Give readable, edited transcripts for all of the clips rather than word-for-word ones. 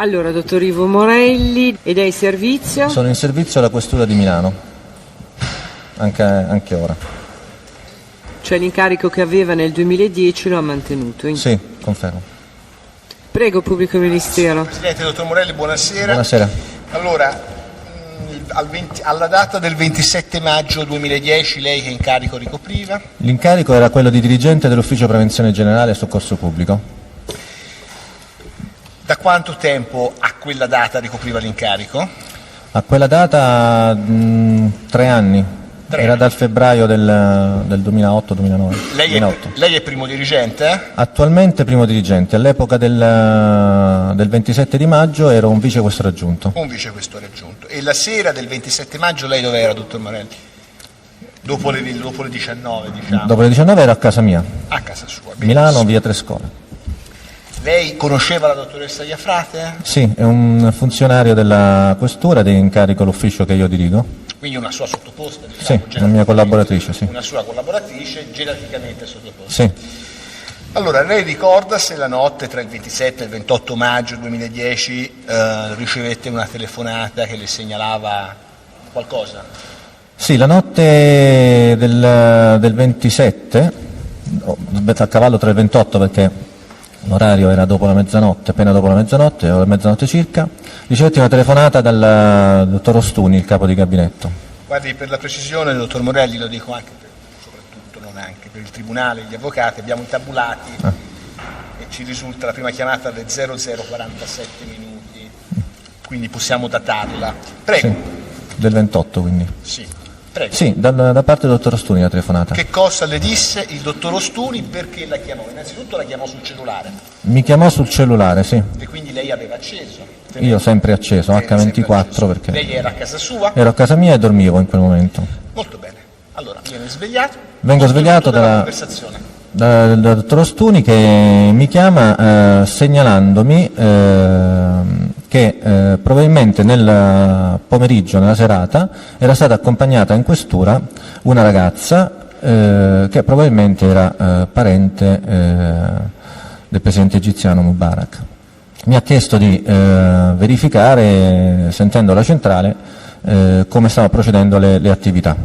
Allora, dottor Ivo Morelli, ed è in servizio? Sono in servizio alla Questura di Milano, anche ora. Cioè l'incarico che aveva nel 2010 lo ha mantenuto? Sì, confermo. Prego, pubblico ministero. Presidente, dottor Morelli, buonasera. Buonasera. Allora, alla data del 27 maggio 2010 lei che incarico ricopriva? L'incarico era quello di dirigente dell'Ufficio Prevenzione Generale e Soccorso Pubblico. Da quanto tempo a quella data ricopriva l'incarico? A quella data 3 anni. Era dal febbraio del 2008-2009. Lei è primo dirigente? Attualmente primo dirigente. All'epoca del 27 di maggio ero un vicequestore aggiunto. Un vicequestore aggiunto. E la sera del 27 maggio lei dove era, dottor Morelli? Dopo le 19, diciamo. Dopo le 19 ero a casa mia. A casa sua. Benissimo. Milano, via Trescore. Lei conosceva la dottoressa Iafrate? Sì, è un funzionario della questura ed è in carico l'ufficio che io dirigo. Quindi una sua sottoposta, diciamo. Sì, una mia collaboratrice, sì. Una sua collaboratrice, gerarchicamente sottoposta. Sì. Allora, lei ricorda se la notte tra il 27 e il 28 maggio 2010 ricevette una telefonata che le segnalava qualcosa? Sì, la notte del 27, a cavallo tra il 28 perché l'orario era dopo la mezzanotte, appena dopo la mezzanotte, o la mezzanotte circa, ricevetti una telefonata dal dottor Ostuni, il capo di gabinetto. Guardi, per la precisione, dottor Morelli, lo dico anche soprattutto, non anche, per il tribunale, gli avvocati, abbiamo i tabulati e ci risulta la prima chiamata alle 00:47 minuti, quindi possiamo datarla. Prego. Sì, del 28 quindi. Sì. Prego. Sì, da parte del dottor Ostuni la telefonata. Che cosa le disse il dottor Ostuni? Perché la chiamò? Innanzitutto la chiamò sul cellulare. Mi chiamò sul cellulare, sì. E quindi lei aveva acceso? Io sempre acceso, H24 perché... Lei era a casa sua? Ero a casa mia e dormivo in quel momento. Molto bene. Allora, viene svegliato? Vengo svegliato dal dottor Ostuni che mi chiama segnalandomi che probabilmente nel pomeriggio, nella serata, era stata accompagnata in questura una ragazza che probabilmente era parente del presidente egiziano Mubarak. Mi ha chiesto di verificare, sentendo la centrale, come stavano procedendo le attività.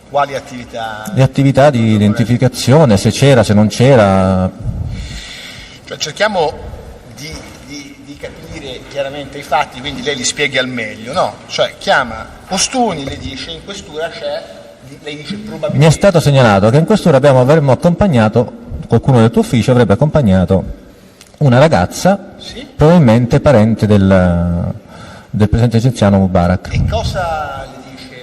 Quali attività? Le attività di identificazione, se c'era, se non c'era. Cioè, cerchiamo di capire chiaramente i fatti, quindi lei li spieghi al meglio, no? Cioè chiama Ostuni, le dice in questura c'è, lei dice probabilmente... Mi è stato segnalato che in questura avremmo accompagnato, qualcuno del tuo ufficio avrebbe accompagnato una ragazza, sì? Probabilmente parente del presidente egiziano Mubarak. E cosa le dice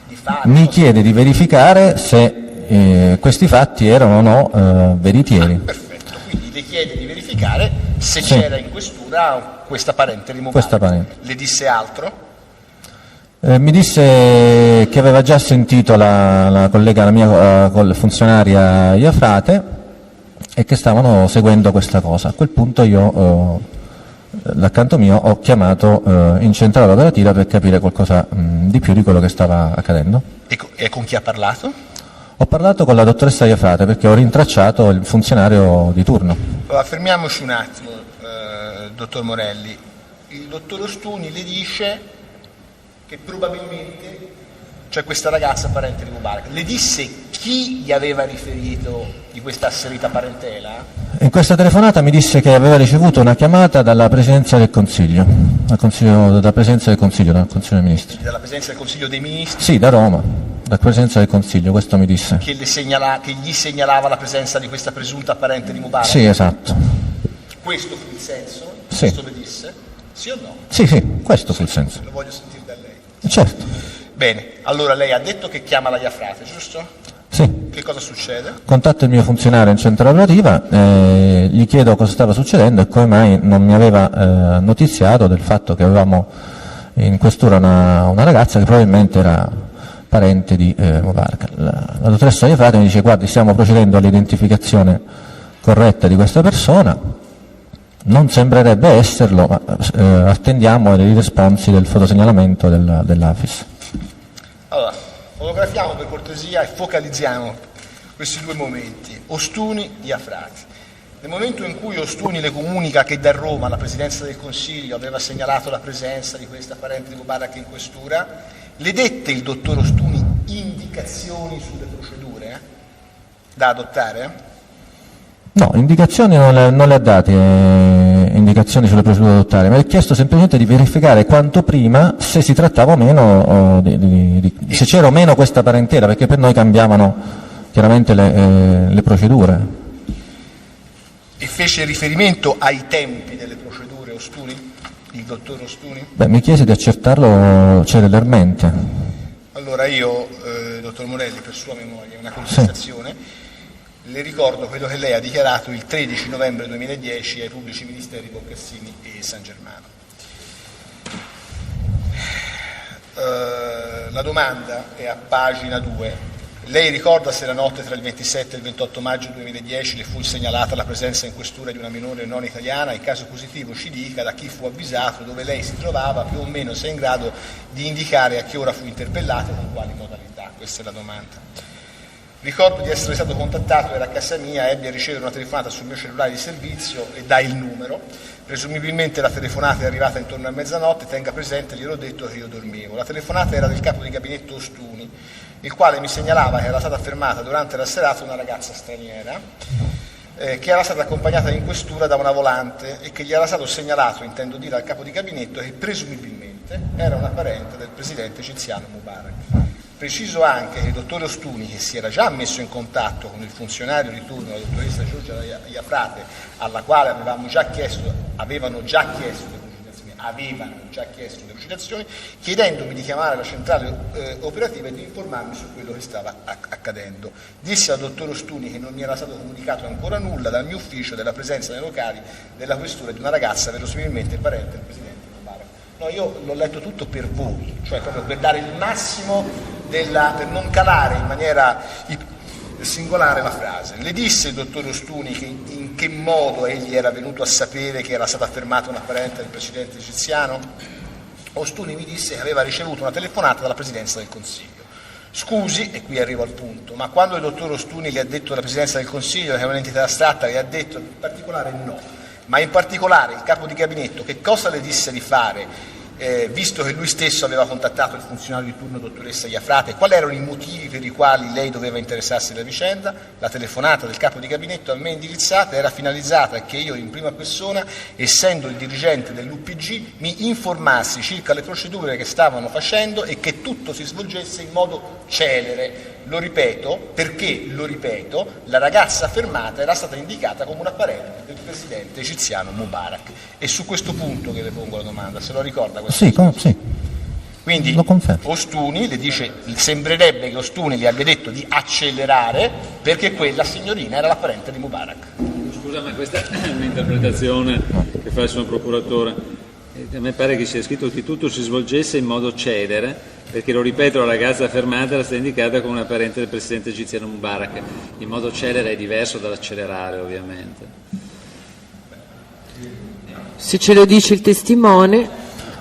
di fare? Mi chiede di verificare se questi fatti erano o no veritieri. Perfetto, quindi le chiede di verificare se sì. C'era in questura questa parente di Mubarak. Questa parente. Le disse altro? Mi disse che aveva già sentito la collega, la mia funzionaria Iafrate, e che stavano seguendo questa cosa. A quel punto io, daccanto mio, ho chiamato in centrale operativa per capire qualcosa di più di quello che stava accadendo. E con chi ha parlato? Ho parlato con la dottoressa Iafrate perché ho rintracciato il funzionario di turno. Allora, fermiamoci un attimo, dottor Morelli. Il dottor Ostuni le dice che probabilmente c'è questa ragazza parente di Mubarak. Le disse chi gli aveva riferito di questa asserita parentela? In questa telefonata mi disse che aveva ricevuto una chiamata dalla Presidenza del Consiglio, dalla Presidenza del Consiglio, dal Consiglio dei Ministri. Dalla Presidenza del Consiglio dei Ministri? Sì, da Roma, dalla Presidenza del Consiglio, questo mi disse. Che gli segnalava la presenza di questa presunta parente di Mubarak? Sì, esatto. Questo fu il senso? Sì. Questo le disse? Sì o no? Sì, questo fu il senso. Lo voglio sentire da lei. Certo. Bene, allora lei ha detto che chiama la Iafrate, giusto? Sì. Che cosa succede? Contatto il mio funzionario in centrale operativa, gli chiedo cosa stava succedendo e come mai non mi aveva notiziato del fatto che avevamo in questura una ragazza che probabilmente era parente di Mubarak. La dottoressa Iafrate mi dice: guardi, stiamo procedendo all'identificazione corretta di questa persona, non sembrerebbe esserlo, ma attendiamo i responsi del fotosegnalamento dell'AFIS. Allora, fotografiamo per cortesia e focalizziamo questi due momenti. Ostuni, Iafrate. Nel momento in cui Ostuni le comunica che da Roma la Presidenza del Consiglio aveva segnalato la presenza di questa parente di Mubarak in questura, le dette il dottor Ostuni indicazioni sulle procedure da adottare? No, indicazioni non le ha date, indicazioni sulle procedure da adottare, ma ha chiesto semplicemente di verificare quanto prima se si trattava o meno, se c'era o meno questa parentela, perché per noi cambiavano chiaramente le procedure. E fece riferimento ai tempi delle procedure Ostuni, il dottor Ostuni? Beh, mi chiese di accertarlo celermente. Allora io, dottor Morelli, per sua memoria, una contestazione, le ricordo quello che lei ha dichiarato il 13 novembre 2010 ai pubblici ministeri Boccassini e San Germano. La domanda è a pagina 2. Lei ricorda se la notte tra il 27 e il 28 maggio 2010 le fu segnalata la presenza in questura di una minore non italiana? In caso positivo ci dica da chi fu avvisato, dove lei si trovava, più o meno se è in grado di indicare a che ora fu interpellata e con quali modalità. Questa è la domanda. Ricordo di essere stato contattato, era a casa mia, ebbi a ricevere una telefonata sul mio cellulare di servizio e dai il numero. Presumibilmente la telefonata è arrivata intorno a mezzanotte, tenga presente, gliel'ho detto che io dormivo. La telefonata era del capo di gabinetto Ostuni, il quale mi segnalava che era stata fermata durante la serata una ragazza straniera che era stata accompagnata in questura da una volante e che gli era stato segnalato, intendo dire al capo di gabinetto, che presumibilmente era una parente del presidente egiziano Mubarak. Preciso anche che il dottor Ostuni, che si era già messo in contatto con il funzionario di turno, la dottoressa Giorgia Iafrate, alla quale avevano già chiesto le lucidazioni, chiedendomi di chiamare la centrale operativa e di informarmi su quello che stava accadendo. Dissi al dottor Ostuni che non mi era stato comunicato ancora nulla dal mio ufficio della presenza nei locali della questura di una ragazza verosimilmente parente del presidente Mubarak. No, io l'ho letto tutto per voi, cioè proprio per dare il massimo per non calare in maniera singolare la frase. Le disse il dottor Ostuni in che modo egli era venuto a sapere che era stata fermata una parente del presidente egiziano? Ostuni mi disse che aveva ricevuto una telefonata dalla Presidenza del Consiglio. Scusi, e qui arrivo al punto, ma quando il dottor Ostuni le ha detto alla Presidenza del Consiglio che è un'entità astratta, le ha detto in particolare no, ma in particolare il capo di gabinetto che cosa le disse di fare? Visto che lui stesso aveva contattato il funzionario di turno dottoressa Iafrate, quali erano i motivi per i quali lei doveva interessarsi della vicenda? La telefonata del capo di gabinetto a me indirizzata era finalizzata a che io in prima persona, essendo il dirigente dell'UPG, mi informassi circa le procedure che stavano facendo e che tutto si svolgesse in modo celere. Lo ripeto, perché, la ragazza fermata era stata indicata come una parente del presidente egiziano Mubarak. E su questo punto che le pongo la domanda, se lo ricorda questo? Sì. Quindi lo confermo. Ostuni le dice, sembrerebbe che Ostuni gli abbia detto di accelerare perché quella signorina era la parente di Mubarak. Scusa, ma questa è un'interpretazione che fa il suo procuratore. A me pare che sia scritto che tutto si svolgesse in modo celere, perché, lo ripeto, la ragazza fermata era stata indicata come una parente del presidente egiziano Mubarak. In modo celere è diverso dall'accelerare, ovviamente. Se ce lo dice il testimone,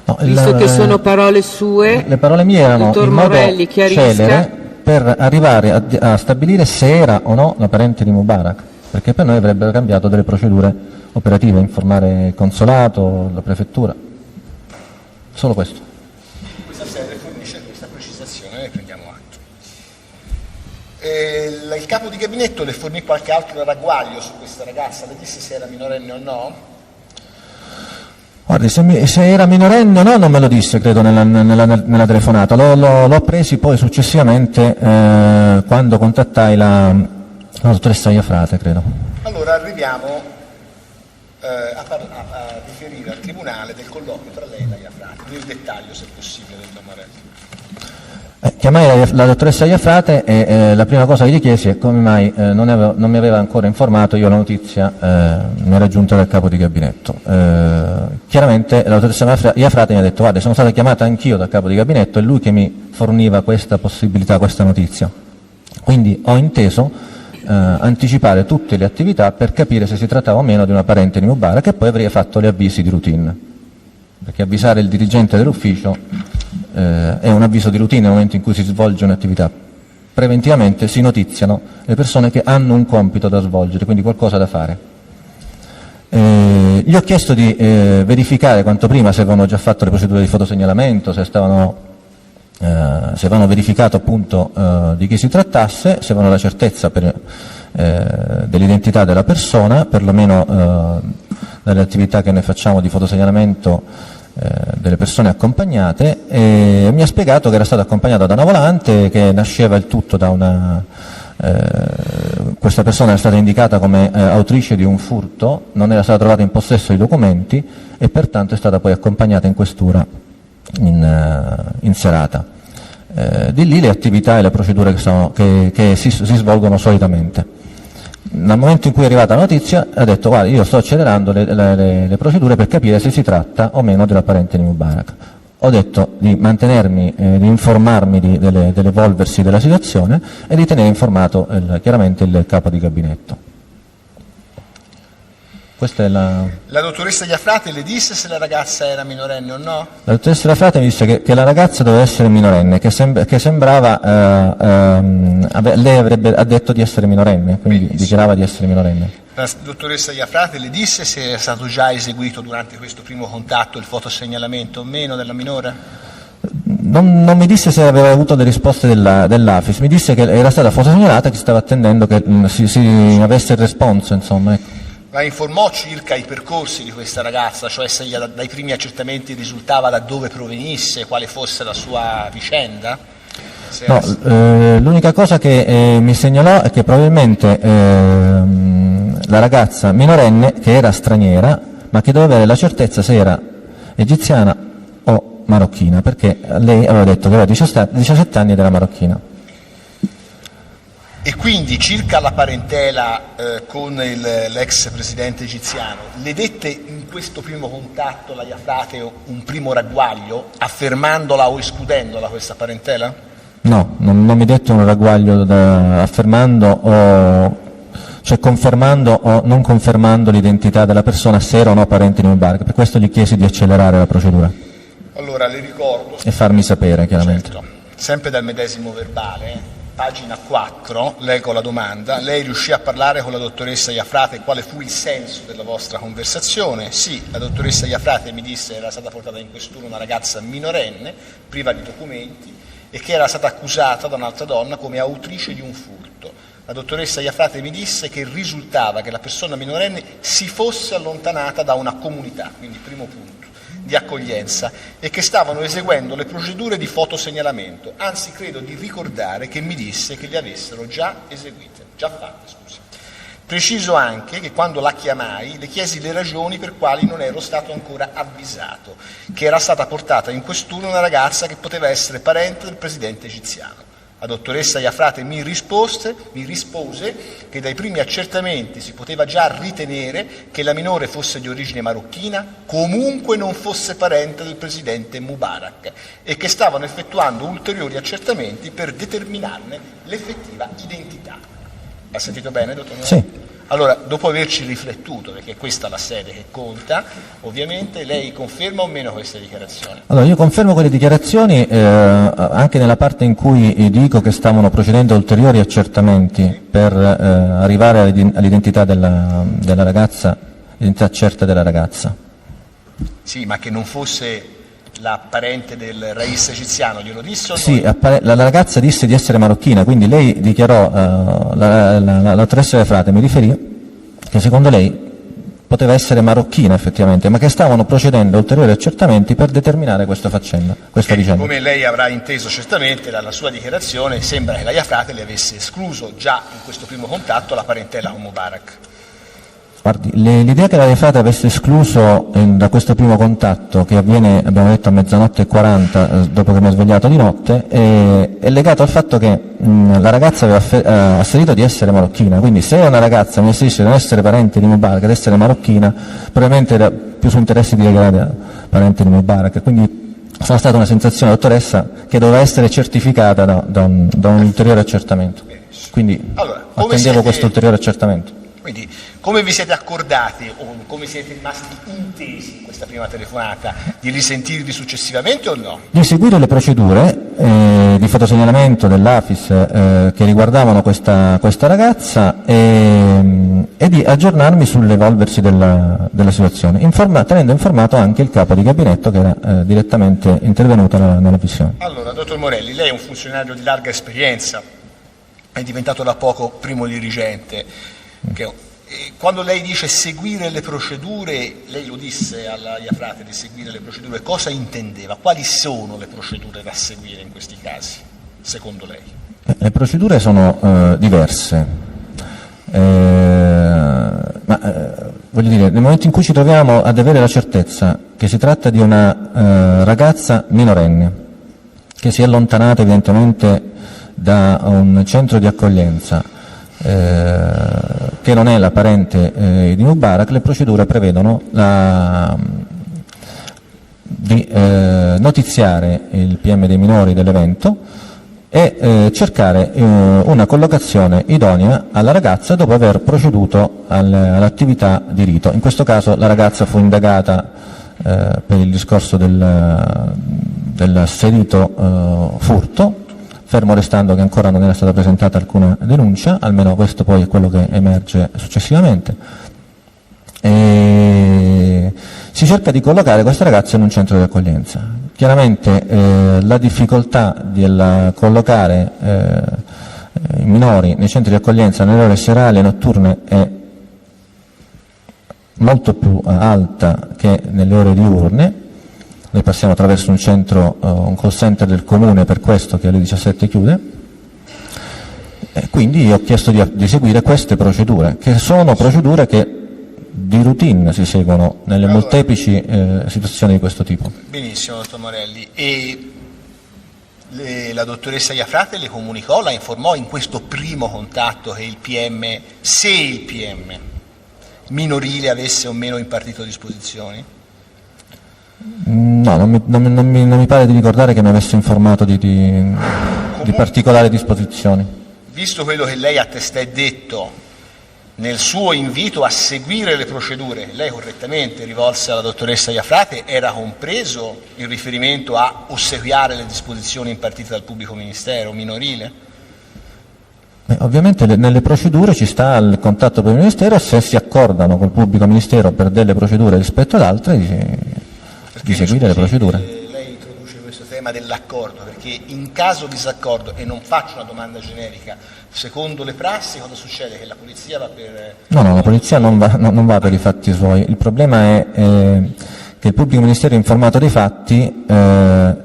No, visto che sono parole sue, le parole mie erano dottor in modo Morelli chiarisca. celere per arrivare a stabilire se era o no la parente di Mubarak, perché per noi avrebbero cambiato delle procedure operative, informare il consolato, la prefettura, solo questo. Questa sede fornisce questa precisazione, ne prendiamo atto. Il capo di gabinetto le fornì qualche altro ragguaglio su questa ragazza, le disse se era minorenne o no? Guardi, se era minorenne o no non me lo disse, credo, nella telefonata. L'ho presi poi successivamente quando contattai la dottoressa Iafrate, credo. Allora arriviamo a riferire al Tribunale del colloquio tra lei e la Iafrate, nel dettaglio se possibile del Morelli. Chiamai la dottoressa Iafrate e la prima cosa che gli chiesi è come mai non mi aveva ancora informato. Io la notizia mi era giunta dal capo di gabinetto. Chiaramente la dottoressa Iafrate mi ha detto: guarda, sono stata chiamata anch'io dal capo di gabinetto, è lui che mi forniva questa possibilità, questa notizia. Quindi ho inteso anticipare tutte le attività per capire se si trattava o meno di una parente di Mubarak, e poi avrei fatto gli avvisi di routine, perché avvisare il dirigente dell'ufficio è un avviso di routine nel momento in cui si svolge un'attività. Preventivamente si notiziano le persone che hanno un compito da svolgere, quindi qualcosa da fare. Gli ho chiesto di verificare quanto prima se avevano già fatto le procedure di fotosegnalamento, se avevano verificato appunto di chi si trattasse, se avevano la certezza dell'identità della persona, perlomeno dalle attività che noi facciamo di fotosegnalamento delle persone accompagnate, e mi ha spiegato che era stato accompagnato da una volante, che nasceva il tutto da questa persona era stata indicata come autrice di un furto, non era stata trovata in possesso di documenti e pertanto è stata poi accompagnata in questura in serata. Di lì le attività e le procedure che si svolgono solitamente. Nel momento in cui è arrivata la notizia ha detto: guarda, io sto accelerando le procedure per capire se si tratta o meno della parente di Mubarak. Ho detto di mantenermi, di informarmi dell'evolversi della situazione e di tenere informato chiaramente il capo di gabinetto. Questa è La dottoressa Iafrate le disse se la ragazza era minorenne o no? La dottoressa Iafrate mi disse che la ragazza doveva essere minorenne, che sembrava, lei ha detto di essere minorenne, quindi Benissimo. dichiarava di essere minorenne. La dottoressa Iafrate le disse se era stato già eseguito durante questo primo contatto il fotosegnalamento o meno della minore? Non mi disse se aveva avuto le risposte dell'AFIS, mi disse che era stata fotosegnalata, che stava attendendo che si avesse il responso, insomma. Ecco. La informò circa i percorsi di questa ragazza, cioè se dai primi accertamenti risultava da dove provenisse, quale fosse la sua vicenda? No, l'unica cosa che mi segnalò è che probabilmente la ragazza minorenne, che era straniera, ma che doveva avere la certezza se era egiziana o marocchina, perché lei aveva detto che aveva 17 anni ed era marocchina. E quindi circa la parentela con l'ex presidente egiziano, le dette in questo primo contatto la Iafrate un primo ragguaglio, affermandola o escludendola questa parentela? No, non mi detto un ragguaglio affermando cioè confermando o non confermando l'identità della persona, se era o no parente di Mubarak. Per questo gli chiesi di accelerare la procedura. Allora le ricordo, e farmi sapere, chiaramente. certo, sempre dal medesimo verbale, pagina 4, leggo la domanda: lei riuscì a parlare con la dottoressa Iafrate? Quale fu il senso della vostra conversazione? Sì, la dottoressa Iafrate mi disse che era stata portata in questura una ragazza minorenne, priva di documenti, e che era stata accusata da un'altra donna come autrice di un furto. La dottoressa Iafrate mi disse che risultava che la persona minorenne si fosse allontanata da una comunità, quindi primo punto, di accoglienza, e che stavano eseguendo le procedure di fotosegnalamento, anzi credo di ricordare che mi disse che le avessero già fatte, scusi. Preciso anche che quando la chiamai le chiesi le ragioni per quali non ero stato ancora avvisato, che era stata portata in questura una ragazza che poteva essere parente del presidente egiziano. La dottoressa Iafrate mi rispose che dai primi accertamenti si poteva già ritenere che la minore fosse di origine marocchina, comunque non fosse parente del presidente Mubarak, e che stavano effettuando ulteriori accertamenti per determinarne l'effettiva identità. Ha sentito bene, dottor Morelli? Sì. Allora, dopo averci riflettuto, perché questa è la sede che conta, ovviamente lei conferma o meno queste dichiarazioni? Allora, io confermo quelle dichiarazioni anche nella parte in cui dico che stavano procedendo ulteriori accertamenti per arrivare all'identità della ragazza, l'identità certa della ragazza. Sì, ma che non fosse la parente del rais egiziano, glielo disse o no? Sì, la ragazza disse di essere marocchina, quindi lei dichiarò, la dottoressa Iafrate mi riferì che secondo lei poteva essere marocchina effettivamente, ma che stavano procedendo ulteriori accertamenti per determinare questa vicenda. Come lei avrà inteso certamente dalla sua dichiarazione, sembra che la Iafrate le avesse escluso già in questo primo contatto la parentela con Mubarak. Guardi, l'idea che la Iafrate avesse escluso da questo primo contatto, che avviene, abbiamo detto, a 00:40, dopo che mi ho svegliato di notte, è legato al fatto che la ragazza aveva asserito di essere marocchina, quindi se una ragazza mi asserisce di non essere parente di Mubarak, ad essere marocchina, probabilmente era più su interesse di legare parente di Mubarak, quindi sono stata una sensazione, dottoressa, che doveva essere certificata da un ulteriore accertamento, quindi Allora, attendevo questo ulteriore accertamento. Quindi come vi siete accordati o come siete rimasti intesi in questa prima telefonata? Di risentirvi successivamente o no? Di seguire le procedure di fotosegnalamento dell'AFIS che riguardavano questa ragazza e di aggiornarmi sull'evolversi della situazione, tenendo informato anche il capo di gabinetto che era direttamente intervenuto nella missione. Allora, dottor Morelli, lei è un funzionario di larga esperienza, è diventato da poco primo dirigente. Quando lei dice seguire le procedure, lei lo disse alla Iafrate di seguire le procedure, cosa intendeva? Quali sono le procedure da seguire in questi casi, secondo lei? Le procedure sono diverse, voglio dire, nel momento in cui ci troviamo ad avere la certezza che si tratta di una ragazza minorenne, che si è allontanata evidentemente da un centro di accoglienza, che non è la parente di Mubarak, le procedure prevedono di notiziare il PM dei minori dell'evento e cercare una collocazione idonea alla ragazza dopo aver proceduto all'attività di rito. In questo caso la ragazza fu indagata per il discorso dell'asserito furto, fermo restando che ancora non era stata presentata alcuna denuncia, almeno questo poi è quello che emerge successivamente. E si cerca di collocare questa ragazza in un centro di accoglienza. Chiaramente la difficoltà di collocare i minori nei centri di accoglienza nelle ore serali e notturne è molto più alta che nelle ore diurne. Noi passiamo attraverso un centro, un call center del comune, per questo che alle 17 chiude, quindi io ho chiesto di seguire queste procedure, che sono procedure che di routine si seguono nelle molteplici situazioni di questo tipo. Benissimo, dottor Morelli. E la dottoressa Iafrate le comunicò, la informò in questo primo contatto che il PM, se il PM minorile avesse o meno impartito disposizioni? No, non mi pare di ricordare che mi avesse informato di particolari disposizioni. Visto quello che lei ha testé detto nel suo invito a seguire le procedure, lei correttamente rivolse alla dottoressa Iafrate, era compreso il riferimento a ossequiare le disposizioni impartite dal pubblico ministero minorile? Ovviamente nelle procedure ci sta il contatto per il ministero, se si accordano col pubblico ministero per delle procedure rispetto ad altre di seguire le procedure. Lei introduce questo tema dell'accordo, perché in caso di disaccordo, e non faccio una domanda generica, secondo le prassi cosa succede? Che la polizia va per... No, la polizia non va per i fatti suoi. Il problema è che il pubblico ministero informato dei fatti deve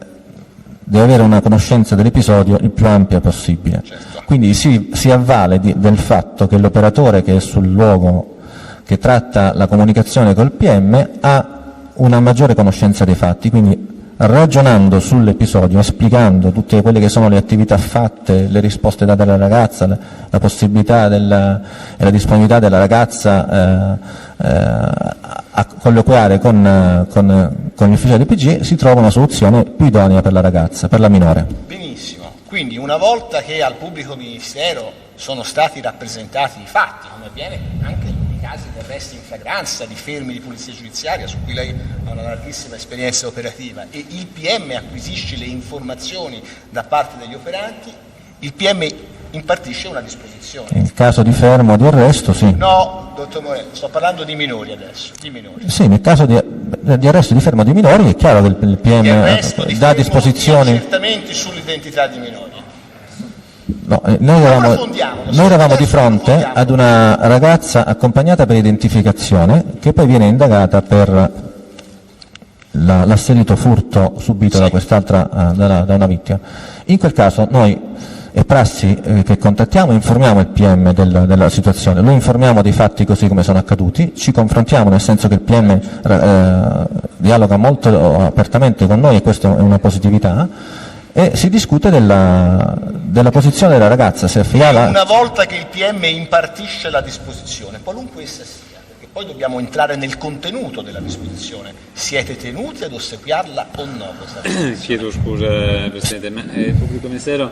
avere una conoscenza dell'episodio il più ampia possibile. Certo. Quindi si avvale del fatto che l'operatore che è sul luogo, che tratta la comunicazione col PM, ha una maggiore conoscenza dei fatti, quindi ragionando sull'episodio, esplicando tutte quelle che sono le attività fatte, le risposte date alla ragazza, la possibilità e la disponibilità della ragazza a colloquiare con gli ufficiali del PG, si trova una soluzione più idonea per la ragazza, per la minore. Benissimo, quindi una volta che al pubblico ministero sono stati rappresentati i fatti, come avviene anche nei casi di arresti in flagranza, di fermi di polizia giudiziaria, su cui lei ha una larghissima esperienza operativa, e il PM acquisisce le informazioni da parte degli operanti, il PM impartisce una disposizione. In caso di fermo o di arresto, sì. No, dottor Morelli, sto parlando di minori adesso, di minori. Sì, nel caso di arresto di fermo di minori è chiaro che il PM dà disposizioni. Di accertamenti sull'identità di minori. No, noi eravamo di fronte ad una ragazza accompagnata per identificazione che poi viene indagata per l'asserito furto subito da quest'altra, da una vittima. In quel caso noi è prassi che contattiamo e informiamo il PM della situazione, lo informiamo dei fatti così come sono accaduti, ci confrontiamo, nel senso che il PM dialoga molto apertamente con noi e questa è una positività, e si discute della posizione della ragazza, se affidava... Una volta che il PM impartisce la disposizione, qualunque essa sia, perché poi dobbiamo entrare nel contenuto della disposizione, siete tenuti ad ossequiarla o no? Chiedo scusa Presidente, ma il pubblico ministero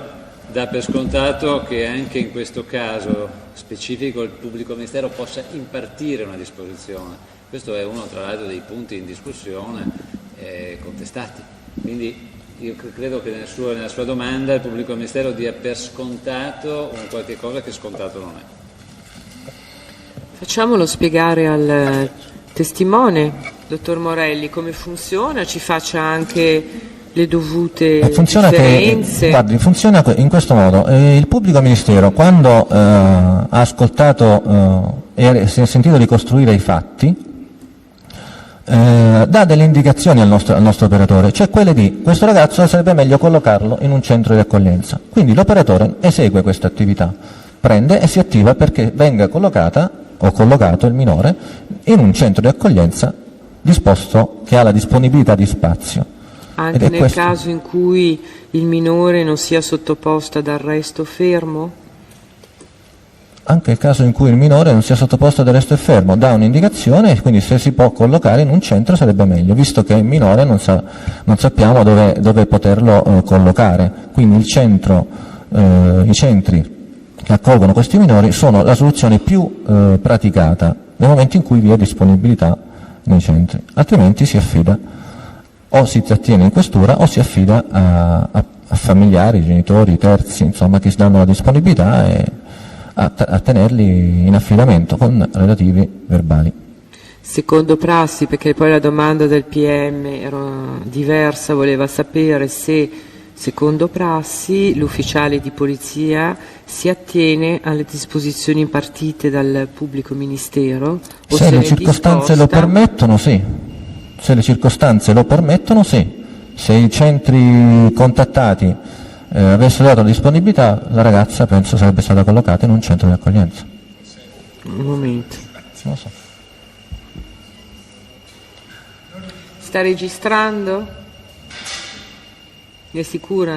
dà per scontato che anche in questo caso specifico il pubblico ministero possa impartire una disposizione. Questo è uno tra l'altro dei punti in discussione contestati. Quindi io credo che nella sua domanda il pubblico ministero dia per scontato un qualche cosa che scontato non è. Facciamolo spiegare al testimone, dottor Morelli, come funziona, ci faccia anche le dovute differenze. Guardi, funziona in questo modo. Il pubblico ministero, quando ha ascoltato e si è sentito ricostruire i fatti, dà delle indicazioni al nostro operatore, cioè quelle di questo ragazzo sarebbe meglio collocarlo in un centro di accoglienza. Quindi l'operatore esegue questa attività, prende e si attiva perché venga collocata o collocato il minore in un centro di accoglienza disposto, che ha la disponibilità di spazio. Anche nel caso in cui il minore non sia sottoposto ad arresto fermo? Anche nel caso in cui il minore non sia sottoposto ad arresto e fermo, dà un'indicazione e quindi se si può collocare in un centro sarebbe meglio, visto che il minore non sappiamo dove poterlo collocare. Quindi i centri che accolgono questi minori sono la soluzione più praticata nel momento in cui vi è disponibilità nei centri, altrimenti si affida, o si trattiene in questura o si affida a familiari, genitori, terzi, insomma, che si danno la disponibilità e a tenerli in affidamento con relativi verbali. Secondo prassi, perché poi la domanda del PM era diversa, voleva sapere se secondo prassi l'ufficiale di polizia si attiene alle disposizioni impartite dal pubblico ministero o se le circostanze lo permettono, sì. Se le circostanze lo permettono, sì. Se i centri contattati avessero dato la disponibilità, la ragazza penso sarebbe stata collocata in un centro di accoglienza. Un momento. Non lo so. Sta registrando? Ne è sicura,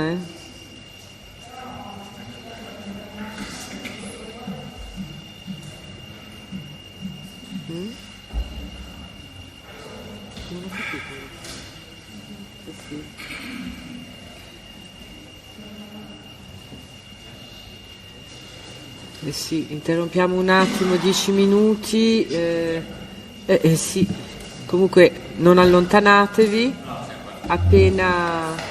sì, interrompiamo un attimo, 10 minuti. Sì, comunque non allontanatevi. Appena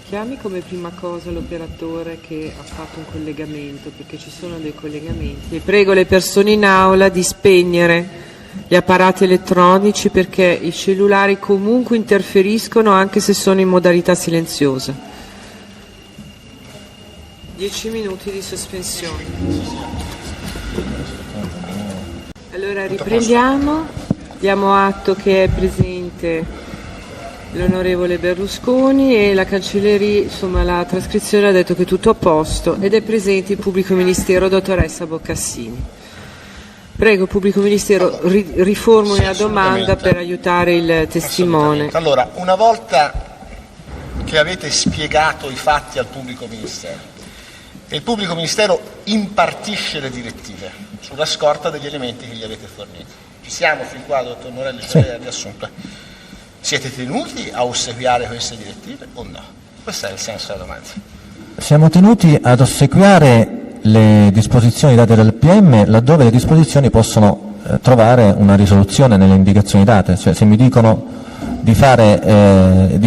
chiami come prima cosa l'operatore che ha fatto un collegamento, perché ci sono dei collegamenti. E prego le persone in aula di spegnere gli apparati elettronici, perché i cellulari comunque interferiscono anche se sono in modalità silenziosa. 10 minuti di sospensione. Allora riprendiamo, diamo atto che è presente l'onorevole Berlusconi e la cancelleria, insomma la trascrizione ha detto che è tutto a posto ed è presente il pubblico ministero, dottoressa Boccassini. Prego, pubblico ministero, riformuli la domanda per aiutare il testimone. Allora, una volta che avete spiegato i fatti al pubblico ministero, e il pubblico ministero impartisce le direttive sulla scorta degli elementi che gli avete fornito. Ci siamo fin qua, dottor Morelli, sì. Per il riassunto. Siete tenuti a ossequiare queste direttive o no? Questo è il senso della domanda. Siamo tenuti ad ossequiare le disposizioni date dal PM laddove le disposizioni possono trovare una risoluzione nelle indicazioni date, cioè se mi dicono di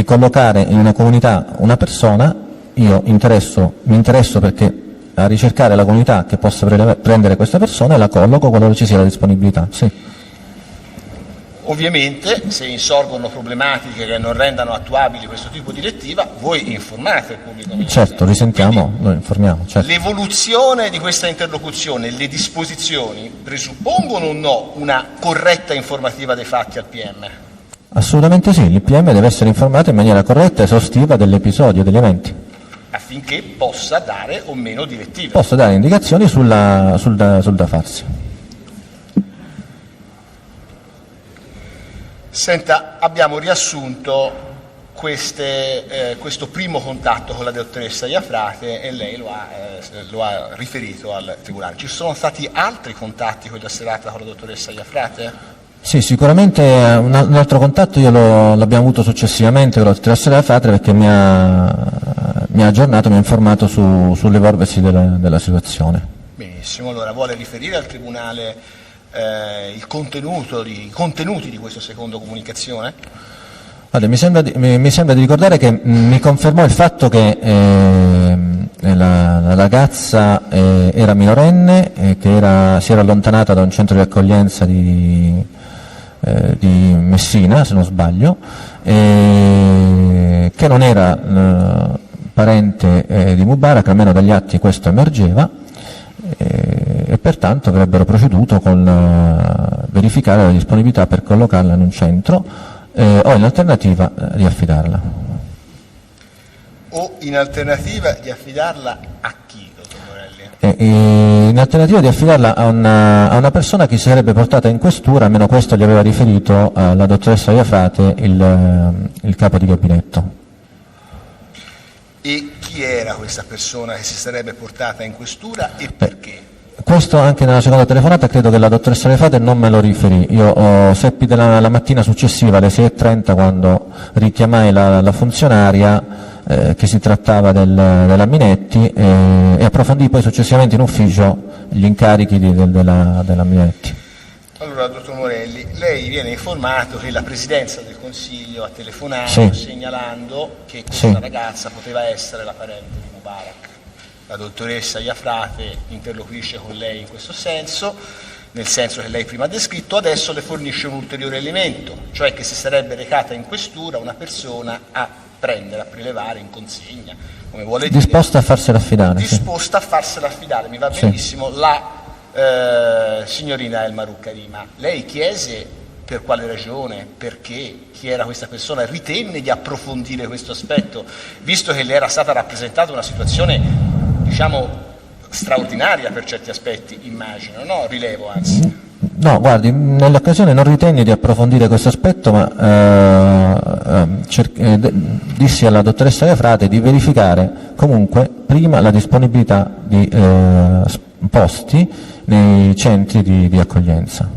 collocare in una comunità una persona, io mi interesso perché a ricercare la comunità che possa prendere questa persona e la colloco qualora ci sia la disponibilità. Sì. Ovviamente, se insorgono problematiche che non rendano attuabili questo tipo di direttiva, voi informate il pubblico ministero. Certo, risentiamo, noi informiamo. Certo. L'evoluzione di questa interlocuzione, le disposizioni, presuppongono o no una corretta informativa dei fatti al PM? Assolutamente sì, il PM deve essere informato in maniera corretta e esaustiva dell'episodio, degli eventi. Affinché possa dare o meno direttive. Possa dare indicazioni sul da farsi. Senta, abbiamo riassunto questo primo contatto con la dottoressa Iafrate e lei lo ha riferito al tribunale. Ci sono stati altri contatti quella serata con la dottoressa Iafrate? Sì, sicuramente un altro contatto l'abbiamo avuto successivamente con la dottoressa Iafrate perché mi mi ha aggiornato, mi ha informato sull'evolversi della situazione. Benissimo, allora vuole riferire al Tribunale i contenuti di questa seconda comunicazione? Allora, mi sembra di ricordare che mi confermò il fatto che la ragazza era minorenne, che si era allontanata da un centro di accoglienza di Messina, se non sbaglio, che non era parente di Mubarak, almeno dagli atti questo emergeva, e pertanto avrebbero proceduto con verificare la disponibilità per collocarla in un centro o in alternativa di affidarla. O in alternativa di affidarla a chi, dottor Morelli? In alternativa di affidarla a una persona che si sarebbe portata in questura, almeno questo gli aveva riferito la dottoressa Iafrate, il capo di gabinetto. E chi era questa persona che si sarebbe portata in questura e perché? Questo anche nella seconda telefonata credo che la dottoressa Iafrate non me lo riferì. Io seppi la mattina successiva alle 6:30, quando richiamai la funzionaria, che si trattava della Minetti, e approfondì poi successivamente in ufficio gli incarichi della Minetti. Allora, dottor Morelli, lei viene informato che la Presidenza del Consiglio ha telefonato segnalando che questa ragazza poteva essere la parente di Mubarak. La dottoressa Iafrate interloquisce con lei in questo senso, nel senso che lei prima ha descritto, adesso le fornisce un ulteriore elemento, cioè che si sarebbe recata in questura una persona a prelevare in consegna, come vuole dire. Disposta a farsela affidare. Disposta a farsela affidare, mi va benissimo, la signorina El Maruccarima. Lei chiese per quale ragione, perché, chi era questa persona, ritenne di approfondire questo aspetto, visto che le era stata rappresentata una situazione, diciamo, straordinaria per certi aspetti, immagino, no? Rilevo, anzi. No, guardi, nell'occasione non ritenni di approfondire questo aspetto, ma dissi alla dottoressa Iafrate di verificare comunque prima la disponibilità di posti nei centri di accoglienza.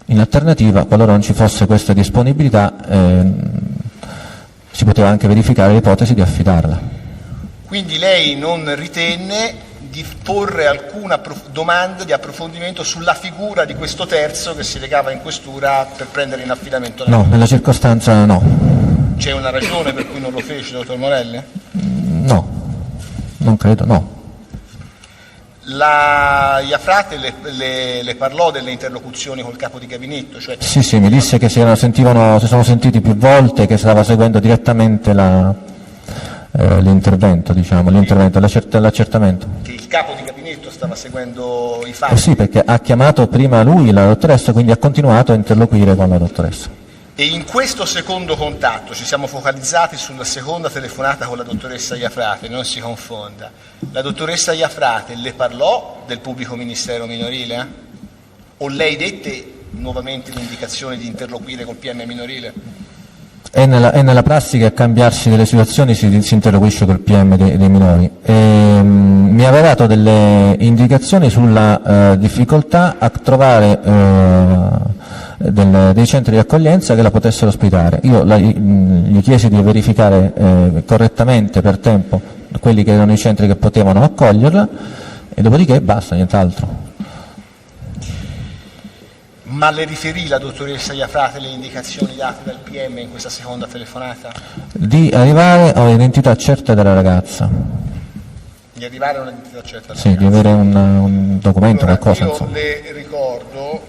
In alternativa, qualora non ci fosse questa disponibilità, si poteva anche verificare l'ipotesi di affidarla. Quindi lei non ritenne di porre alcuna domanda di approfondimento sulla figura di questo terzo che si recava in questura per prendere in affidamento la No, nella circostanza no. C'è una ragione per cui non lo fece, dottor Morelli? No, non credo, no. La Iafrate le parlò delle interlocuzioni col capo di gabinetto? Cioè Sì, mi disse che si sono sentiti più volte, che stava seguendo direttamente l'intervento, l'accertamento. Che il capo di gabinetto stava seguendo i fatti? Sì, perché ha chiamato prima lui la dottoressa, quindi ha continuato a interloquire con la dottoressa. E in questo secondo contatto ci siamo focalizzati sulla seconda telefonata con la dottoressa Iafrate, non si confonda. La dottoressa Iafrate le parlò del pubblico ministero minorile? O lei dette nuovamente l'indicazione di interloquire col PM minorile? È nella prassi che a cambiarsi delle situazioni si interloquisce col PM dei minori. Mi aveva dato delle indicazioni sulla difficoltà a trovare dei centri di accoglienza che la potessero ospitare. Io gli chiesi di verificare correttamente per tempo quelli che erano i centri che potevano accoglierla, e dopodiché basta, nient'altro. Ma le riferì la dottoressa Iafrate le indicazioni date dal PM in questa seconda telefonata? Di arrivare all'identità certa della ragazza. Di arrivare a un'identità certa della ragazza? Sì, di avere un documento, allora, qualcosa. Io insomma. le ricordo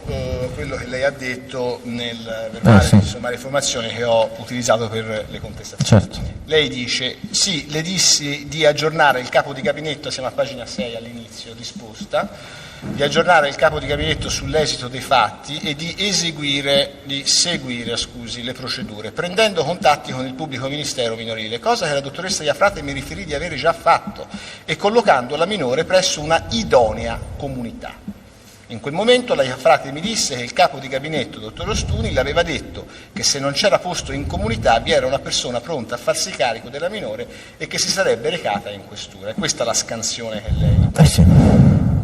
quello che lei ha detto nel verbale di sommaria informazioni che ho utilizzato per le contestazioni. Certo. Lei dice, sì, le dissi di aggiornare il capo di gabinetto, siamo a pagina 6 all'inizio, disposta, di aggiornare il capo di gabinetto sull'esito dei fatti e di seguire le procedure, prendendo contatti con il pubblico ministero minorile, cosa che la dottoressa Iafrate mi riferì di avere già fatto, e collocando la minore presso una idonea comunità. In quel momento la Iafrate mi disse che il capo di gabinetto, dottor Ostuni, le aveva detto che se non c'era posto in comunità vi era una persona pronta a farsi carico della minore e che si sarebbe recata in questura. È questa la scansione che lei... Sì.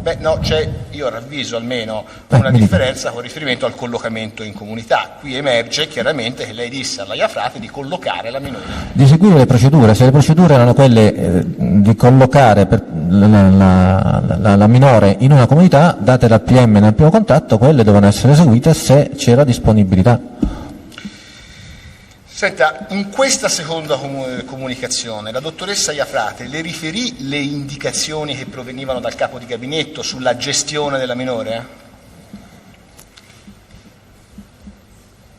Beh, no, c'è, io ravviso almeno una differenza con riferimento al collocamento in comunità. Qui emerge chiaramente che lei disse alla Iafrate di collocare la minore. Di seguire le procedure, se le procedure erano quelle di collocare la minore in una comunità, date dal PM nel primo contatto, quelle devono essere eseguite se c'era disponibilità. Senta, in questa seconda comunicazione la dottoressa Iafrate le riferì le indicazioni che provenivano dal capo di gabinetto sulla gestione della minore?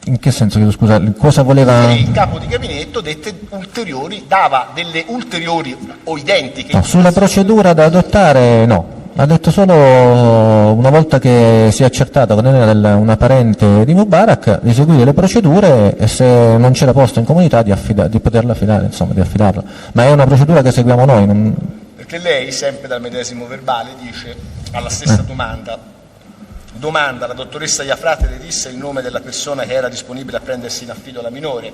In che senso? Scusa, cosa voleva? Il capo di gabinetto dava delle ulteriori o identiche. No, sulla procedura da adottare no. Ha detto solo una volta che si è accertato che non era una parente di Mubarak di seguire le procedure e se non c'era posto in comunità di poterla affidare, insomma, di affidarla. Ma è una procedura che seguiamo noi. Perché lei, sempre dal medesimo verbale, dice alla stessa domanda, la dottoressa Iafrate le disse il nome della persona che era disponibile a prendersi in affido la minore.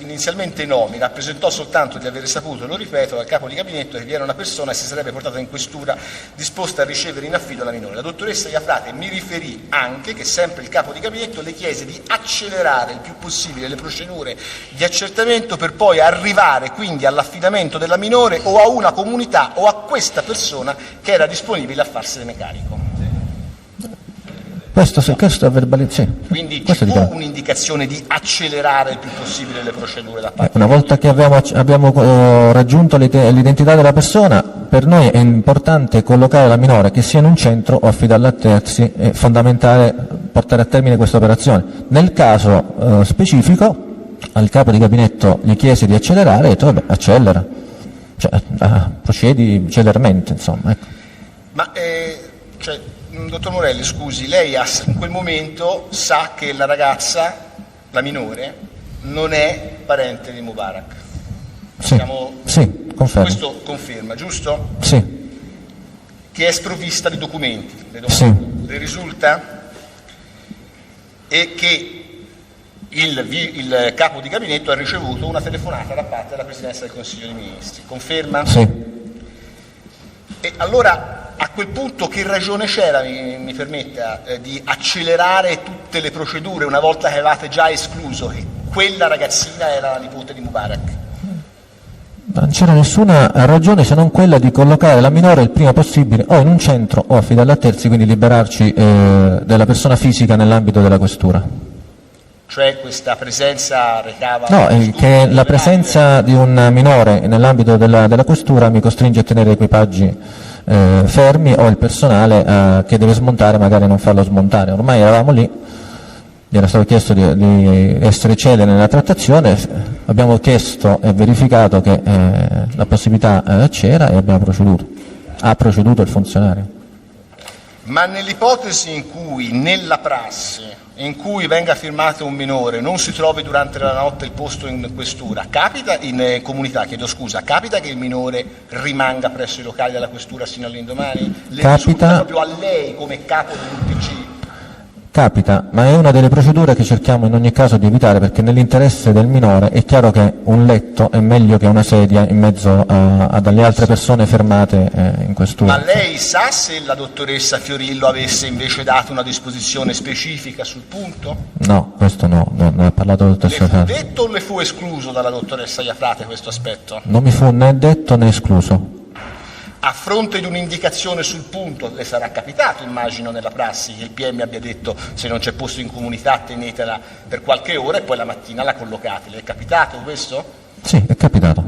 Inizialmente no, mi rappresentò soltanto di avere saputo, lo ripeto, dal capo di gabinetto che vi era una persona che si sarebbe portata in questura disposta a ricevere in affido la minore. La dottoressa Iafrate mi riferì anche che sempre il capo di gabinetto le chiese di accelerare il più possibile le procedure di accertamento per poi arrivare quindi all'affidamento della minore o a una comunità o a questa persona che era disponibile a farsene carico. Questo è verbalizzato. Quindi ci fu un'indicazione di accelerare il più possibile le procedure da parte. Una volta che abbiamo raggiunto l'identità della persona, per noi è importante collocare la minore, che sia in un centro o affidarla a terzi, è fondamentale portare a termine questa operazione. Nel caso specifico, al capo di gabinetto gli chiese di accelerare e ha detto vabbè, accelera, cioè, procedi celermente, insomma. Ecco. Ma dottor Morelli, scusi, lei in quel momento sa che la ragazza, la minore, non è parente di Mubarak. Sì, confermo. Questo conferma, giusto? Sì. Che è sprovvista di documenti. Sì. Le risulta? E che il capo di gabinetto ha ricevuto una telefonata da parte della Presidenza del Consiglio dei Ministri. Conferma? Sì. E allora a quel punto che ragione c'era, mi permetta, di accelerare tutte le procedure una volta che avevate già escluso che quella ragazzina era la nipote di Mubarak? Non c'era nessuna ragione se non quella di collocare la minore il prima possibile o in un centro o affidarla a terzi, quindi liberarci della persona fisica nell'ambito della questura. Cioè questa presenza recava... No, che la presenza di un minore nell'ambito della questura mi costringe a tenere equipaggi fermi o il personale che deve smontare magari non farlo smontare. Ormai eravamo lì, gli era stato chiesto di essere celeri nella trattazione, abbiamo chiesto e verificato che la possibilità c'era e abbiamo proceduto. Ha proceduto il funzionario. Ma nell'ipotesi in cui nella prassi in cui venga firmato un minore non si trovi durante la notte il posto in questura, capita in comunità, capita che il minore rimanga presso i locali della questura sino all'indomani? Le risulta proprio a lei come capo dell'UPC? Capita, ma è una delle procedure che cerchiamo in ogni caso di evitare, perché nell'interesse del minore è chiaro che un letto è meglio che una sedia in mezzo alle altre persone fermate in questura. Ma lei sa se la dottoressa Fiorillo avesse invece dato una disposizione specifica sul punto? No, questo no, non ha parlato la dottoressa Iafrate. Le fu detto o le fu escluso dalla dottoressa Iafrate questo aspetto? Non mi fu né detto né escluso. A fronte di un'indicazione sul punto, le sarà capitato, immagino, nella prassi, che il PM abbia detto se non c'è posto in comunità tenetela per qualche ora e poi la mattina la collocate. Le è capitato questo? Sì, è capitato.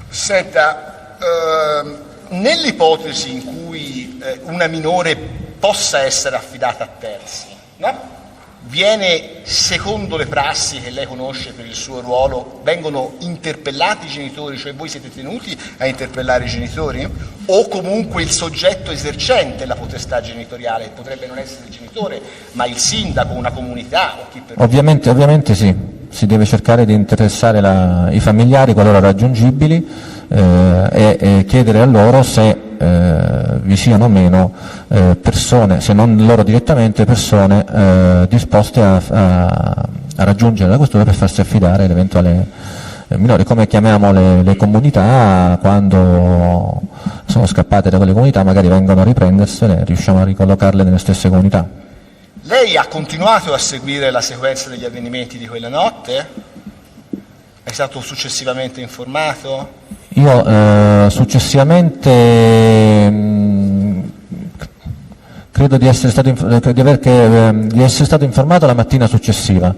Senta, nell'ipotesi in cui una minore possa essere affidata a terzi, no? Viene, secondo le prassi che lei conosce per il suo ruolo, vengono interpellati i genitori, cioè voi siete tenuti a interpellare i genitori? O comunque il soggetto esercente la potestà genitoriale, potrebbe non essere il genitore, ma il sindaco, una comunità o chi per... Ovviamente sì, si deve cercare di interessare i familiari qualora raggiungibili e chiedere a loro se vi siano o meno persone, se non loro direttamente, persone disposte a raggiungere la questura per farsi affidare l'eventuale minore, come chiamiamo le comunità quando sono scappate da quelle comunità magari vengono a riprendersele e riusciamo a ricollocarle nelle stesse comunità. Lei ha continuato a seguire la sequenza degli avvenimenti di quella notte? È stato successivamente informato? Io successivamente credo di essere stato informato la mattina successiva,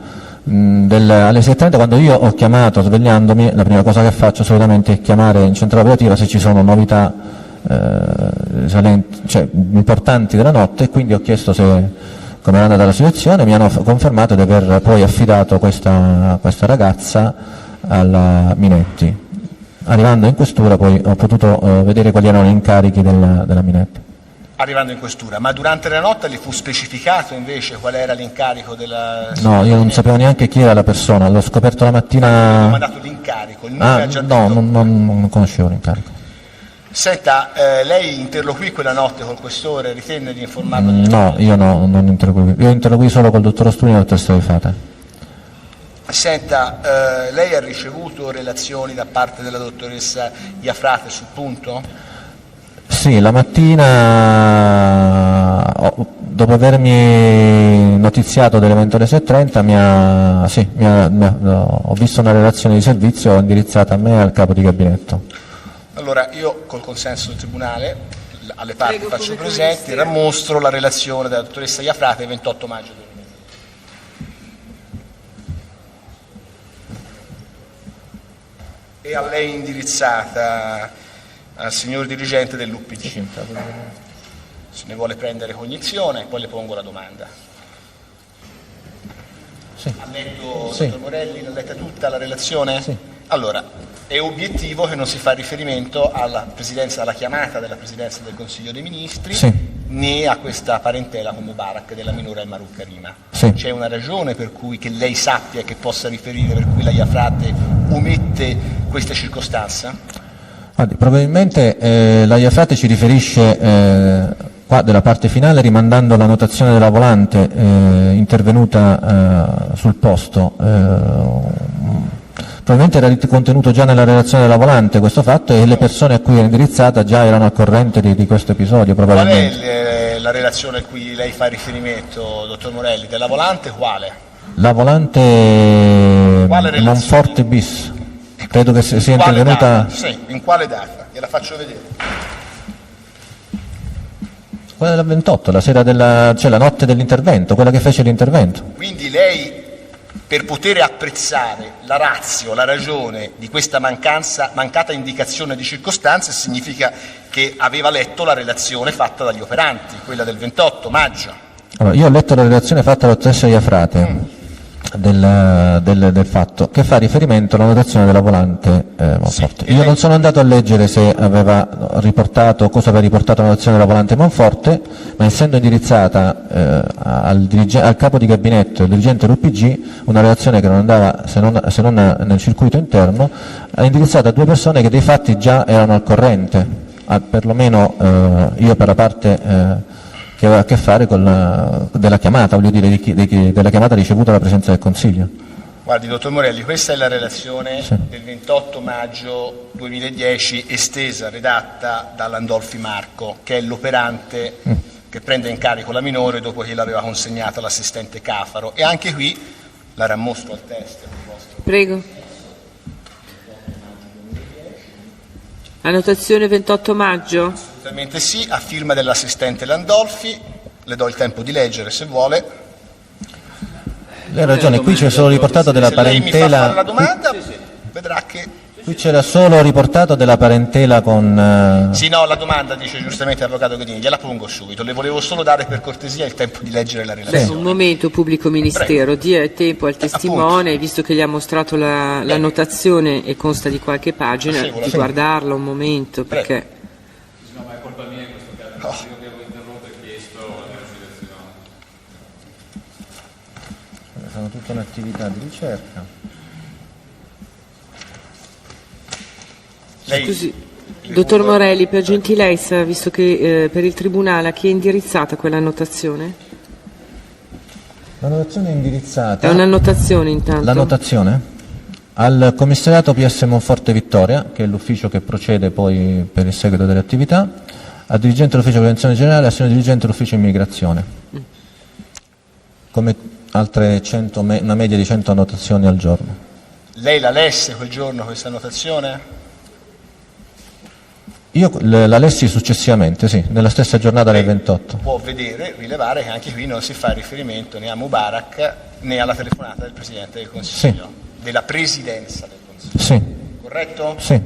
alle 6:30, quando io ho chiamato svegliandomi. La prima cosa che faccio assolutamente è chiamare in centrale operativa se ci sono novità importanti della notte, e quindi ho chiesto come era andata la situazione. Mi hanno confermato di aver poi affidato questa ragazza alla Minetti. Arrivando in questura poi ho potuto vedere quali erano gli incarichi della Minetti. Arrivando in questura, ma durante la notte le fu specificato invece qual era l'incarico della... No, io non sapevo neanche chi era la persona, l'ho scoperto la mattina... Non mi ha dato l'incarico, il nome ha già detto... No, non conoscevo l'incarico. Senta, lei interloquì quella notte col questore, ritenne di informarlo? No, io non interloquì, io interloquì solo col dottor Ostuni e la dottoressa Iafrate. Senta, lei ha ricevuto relazioni da parte della dottoressa Iafrate sul punto? Sì, la mattina, dopo avermi notiziato dell'evento alle 6:30, ho visto una relazione di servizio indirizzata a me e al capo di gabinetto. Allora, io col consenso del Tribunale, alle parti faccio presenti, rammostro la relazione della dottoressa Iafrate 28 maggio 2020. E a lei indirizzata al signor dirigente dell'UPG. Se ne vuole prendere cognizione, poi le pongo la domanda. Sì. Ha letto, Sì. dottor Morelli, l'ha letta tutta la relazione? Sì. Allora, è obiettivo che non si fa riferimento alla chiamata della Presidenza del Consiglio dei Ministri, Sì. né a questa parentela con Mubarak della minore al Maruf Karima. Sì. C'è una ragione per cui che lei sappia, che possa riferire, per cui la Iafrate omette questa circostanza? Probabilmente la Iafrate ci riferisce qua della parte finale rimandando la notazione della volante intervenuta sul posto. Probabilmente era contenuto già nella relazione della volante questo fatto, e le persone a cui è indirizzata già erano al corrente di questo episodio probabilmente. Qual è la relazione a cui lei fa riferimento, dottor Morelli? Della volante quale? La volante Quale Monforte bis. Credo che sia In quale intervenuta... data? Sì, in quale data? Gliela faccio vedere. Quella del 28, la notte dell'intervento, quella che fece l'intervento. Quindi lei, per poter apprezzare la ratio, la ragione di questa mancata indicazione di circostanze, significa che aveva letto la relazione fatta dagli operanti, quella del 28 maggio. Allora, io ho letto la relazione fatta dalla dottoressa Iafrate del fatto, che fa riferimento alla notazione della volante Monforte. Io non sono andato a leggere se aveva riportato, cosa aveva riportato la notazione della volante Monforte, ma essendo indirizzata al capo di gabinetto, il dirigente dell'UPG, una relazione che non andava se non nel circuito interno, ha indirizzato a due persone che dei fatti già erano al corrente, perlomeno io per la parte che aveva a che fare con della chiamata, voglio dire, della chiamata ricevuta dalla Presidenza del Consiglio. Guardi, dottor Morelli, questa è la relazione del 28 maggio 2010, estesa, redatta da Landolfi Marco, che è l'operante che prende in carico la minore dopo che l'aveva consegnata all'assistente Cafaro. E anche qui la rammostro al test. Prego. Annotazione 28 maggio? Assolutamente sì, a firma dell'assistente Landolfi. Le do il tempo di leggere se vuole. Lei ha ragione, qui c'è solo riportato della Se lei mi fa fare parentela. la domanda, vedrà che... Qui c'era solo riportato della parentela con... Sì, no, la domanda, dice giustamente l'avvocato Godini, gliela pongo subito. Le volevo solo dare per cortesia il tempo di leggere la relazione. Un momento, pubblico ministero, dia tempo al testimone, appunto. visto che gli ha mostrato la notazione e consta di qualche pagina, Sì, di guardarla un momento, perché... No, ma è colpa mia in questo caso, io che avevo interrotto e chiesto la delucidazione. Sono tutta un'attività di ricerca. Lei, Scusi, dottor Morelli, per gentilezza, visto che per il Tribunale a chi è indirizzata quella annotazione? La notazione è indirizzata... È un'annotazione intanto. La notazione? al commissariato PS Monforte Vittoria, che è l'ufficio che procede poi per il seguito delle attività, al dirigente dell'ufficio prevenzione generale e al signor dirigente dell'ufficio immigrazione, come altre 100, una media di 100 annotazioni al giorno. Lei la lesse quel giorno questa annotazione? Io la lessi successivamente, sì, nella stessa giornata del 28. Può vedere, rilevare che anche qui non si fa riferimento né a Mubarak né alla telefonata del Presidente del Consiglio, Sì. Della Presidenza del Consiglio. Sì, Corretto? sì.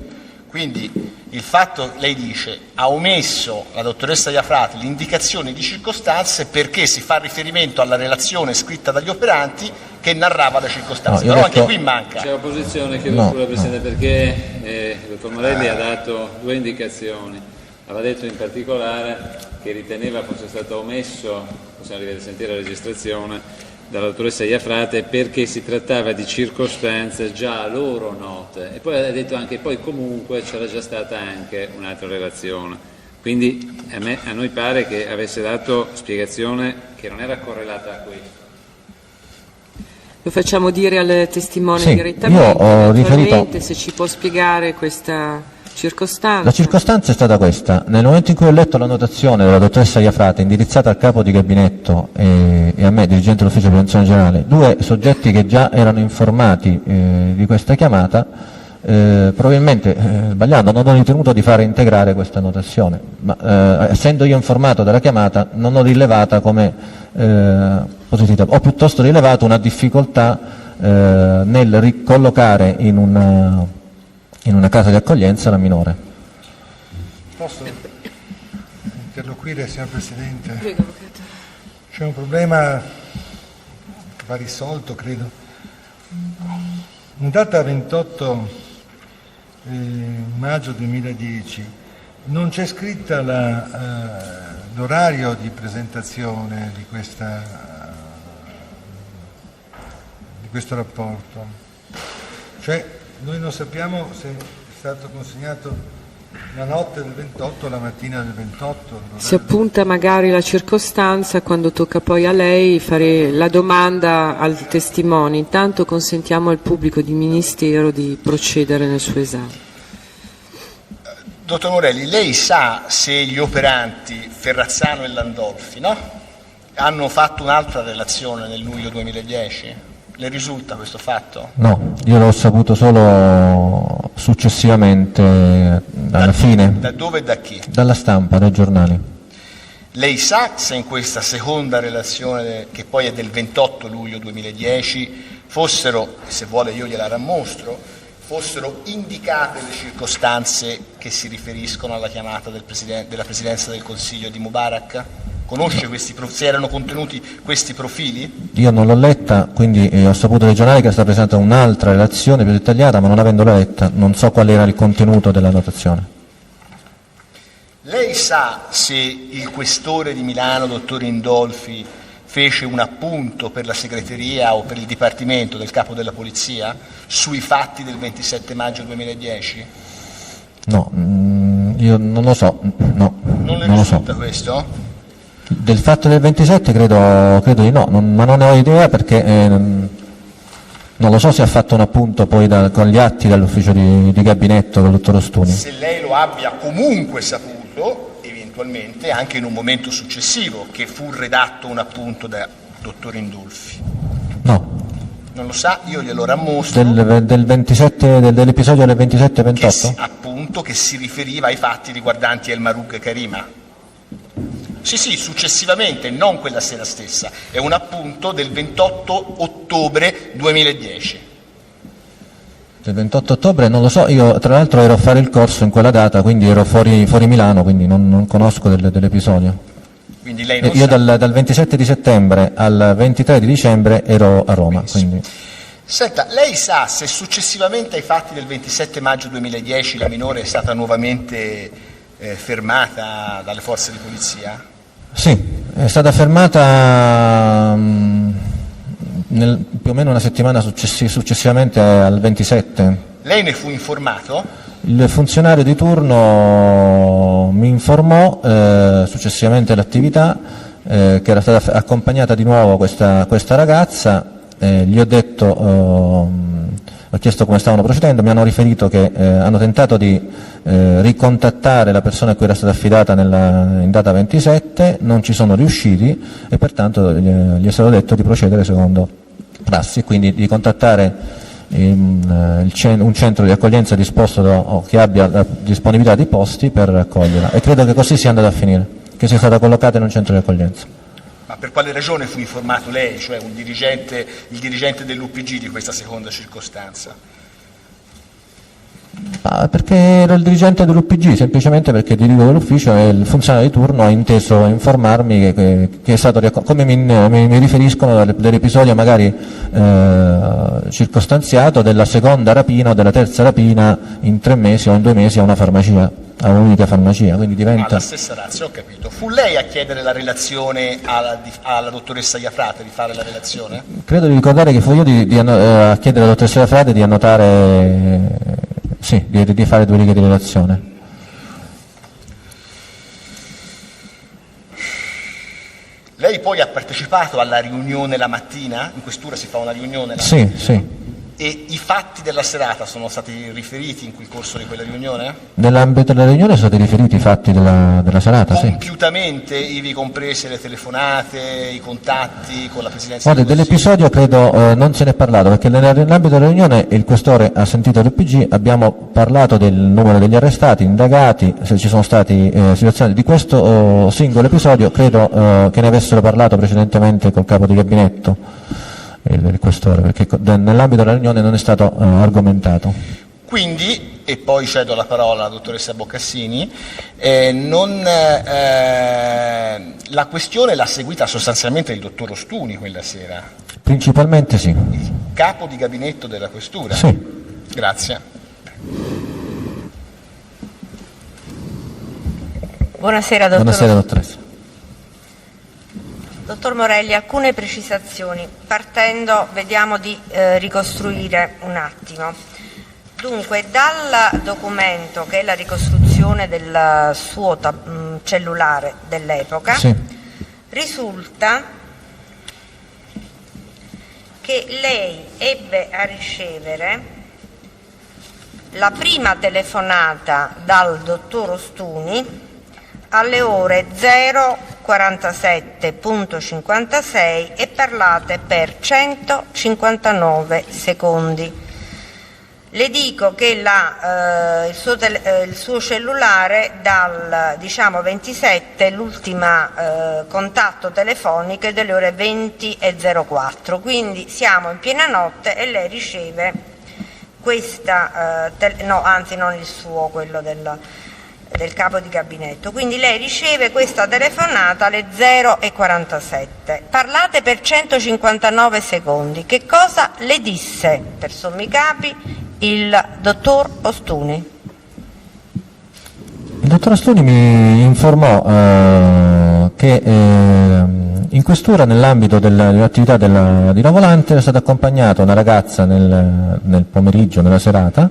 Quindi il fatto, lei dice, ha omesso la dottoressa Iafrate l'indicazione di circostanze perché si fa riferimento alla relazione scritta dagli operanti che narrava le circostanze. No, Però detto... anche qui manca. C'è opposizione, chiedo scusa Presidente, perché il dottor Morelli ha dato due indicazioni. Aveva detto in particolare che riteneva fosse stato omesso, possiamo sentire la registrazione, dalla dottoressa Iafrate perché si trattava di circostanze già a loro note, e poi ha detto anche poi comunque c'era già stata anche un'altra relazione, quindi a noi pare che avesse dato spiegazione che non era correlata a questo. Lo facciamo dire al testimone Sì, direttamente, io ho riferito... se ci può spiegare questa circostanza. La circostanza è stata questa: nel momento in cui ho letto la notazione della dottoressa Iafrate indirizzata al capo di gabinetto e a me, dirigente dell'ufficio di prevenzione generale, due soggetti che già erano informati di questa chiamata, probabilmente sbagliando non ho ritenuto di fare integrare questa notazione, ma essendo io informato della chiamata non l'ho rilevata come positiva, ho piuttosto rilevato una difficoltà nel ricollocare in una casa di accoglienza la minore. Posso interloquire, signor Presidente? Prego, Avvocato. C'è un problema che va risolto, credo. In data 28 maggio 2010 non c'è scritta l'orario di presentazione di questo rapporto. Cioè, noi non sappiamo se è stato consegnato la notte del 28 o la mattina del 28. Si appunta magari la circostanza quando tocca poi a lei fare la domanda al testimone. Intanto consentiamo al pubblico di Ministero di procedere nel suo esame. Dottor Morelli, lei sa se gli operanti Ferrazzano e Landolfi, no? Hanno fatto un'altra relazione nel luglio 2010? Le risulta questo fatto? No, io l'ho saputo solo successivamente, alla fine. Da dove e da chi? Dalla stampa, dai giornali. Lei sa se in questa seconda relazione, che poi è del 28 luglio 2010, fossero, se vuole io gliela rammostro, fossero indicate le circostanze che si riferiscono alla chiamata della Presidenza del Consiglio di Mubarak? Conosce se erano contenuti questi profili? Io non l'ho letta, quindi ho saputo dai giornali che è stata presentata un'altra relazione più dettagliata, ma non avendola letta non so qual era il contenuto della notazione. Lei sa se il questore di Milano, dottor Indolfi, fece un appunto per la segreteria o per il dipartimento del capo della polizia sui fatti del 27 maggio 2010? No, io non lo so, no. Non le non lo risulta so. questo? Del fatto del 27 credo di no, ma non ne ho idea perché non lo so se ha fatto un appunto poi con gli atti dall'ufficio di gabinetto del dottor Ostuni. Se lei lo abbia comunque saputo, eventualmente anche in un momento successivo, che fu redatto un appunto da dottor Indolfi. No. Non lo sa, io glielo rammostro. Del 27, dell'episodio del 27-28? Appunto che si riferiva ai fatti riguardanti El Marouk e Karima. Sì, successivamente, non quella sera stessa, è un appunto del 28 ottobre 2010. Del 28 ottobre non lo so, io tra l'altro ero a fare il corso in quella data, quindi ero fuori Milano, quindi non conosco dell'episodio. Quindi lei non io sa. dal 27 di settembre al 23 di dicembre ero a Roma. Quindi... Senta, lei sa se successivamente ai fatti del 27 maggio 2010 la minore è stata nuovamente fermata dalle forze di polizia? Sì, è stata fermata più o meno una settimana successivamente al 27. Lei ne fu informato? Il funzionario di turno mi informò successivamente all'attività che era stata accompagnata di nuovo questa ragazza, gli ho detto ho chiesto come stavano procedendo, mi hanno riferito che hanno tentato di ricontattare la persona a cui era stata affidata in data 27, non ci sono riusciti e pertanto gli è stato detto di procedere secondo prassi, quindi di contattare un centro di accoglienza disposto o che abbia la disponibilità di posti per accoglierla, e credo che così sia andata a finire, che sia stata collocata in un centro di accoglienza. Ma per quale ragione fu informato lei, cioè il dirigente dell'UPG, di questa seconda circostanza? Perché era il dirigente dell'UPG, semplicemente perché dirigo dell'ufficio e il funzionario di turno ha inteso informarmi che è stato come mi riferiscono dell'episodio magari circostanziato della seconda rapina o della terza rapina in 3 mesi o in 2 mesi a una farmacia, a un'unica farmacia, quindi diventa... La stessa razza, ho capito. Fu lei a chiedere la relazione alla dottoressa Iafrate, di fare la relazione? Credo di ricordare che fu io a chiedere alla dottoressa Iafrate di annotare... Sì, di fare 2 righe di relazione. Lei poi ha partecipato alla riunione la mattina? In questura si fa una riunione la sì, mattina? Sì. E i fatti della serata sono stati riferiti in quel corso di quella riunione? Nell'ambito della riunione sono stati riferiti i fatti della serata, sì. Compiutamente, ivi comprese le telefonate, i contatti con la Presidenza del Consiglio? Dell'episodio credo non se ne è parlato, perché nell'ambito della riunione il questore ha sentito l'UPG, abbiamo parlato del numero degli arrestati, indagati, se ci sono stati situazioni di questo singolo episodio, credo che ne avessero parlato precedentemente col capo di gabinetto. Il questore, perché nell'ambito della riunione non è stato argomentato. Quindi, e poi cedo la parola alla dottoressa Boccassini, la questione l'ha seguita sostanzialmente il dottor Ostuni quella sera? Principalmente sì. Il capo di gabinetto della questura? Sì. Grazie. Buonasera, dottor. Buonasera, dottoressa. Dottor Morelli, alcune precisazioni. Partendo, vediamo di ricostruire un attimo. Dunque, dal documento che è la ricostruzione del suo cellulare dell'epoca, sì, risulta che lei ebbe a ricevere la prima telefonata dal dottor Ostuni alle ore 0:47.56 e parlate per 159 secondi. Le dico che il suo cellulare dal 27, l'ultimo contatto telefonico è delle ore 20:04, quindi siamo in piena notte e lei riceve questa, no, anzi non il suo, quello del capo di gabinetto, quindi lei riceve questa telefonata alle 0:47, parlate per 159 secondi. Che cosa le disse, per sommi capi, il dottor Ostuni? Il dottor Ostuni mi informò che in questura, nell'ambito dell'attività di Lavolante, era stata accompagnata una ragazza nel pomeriggio, nella serata,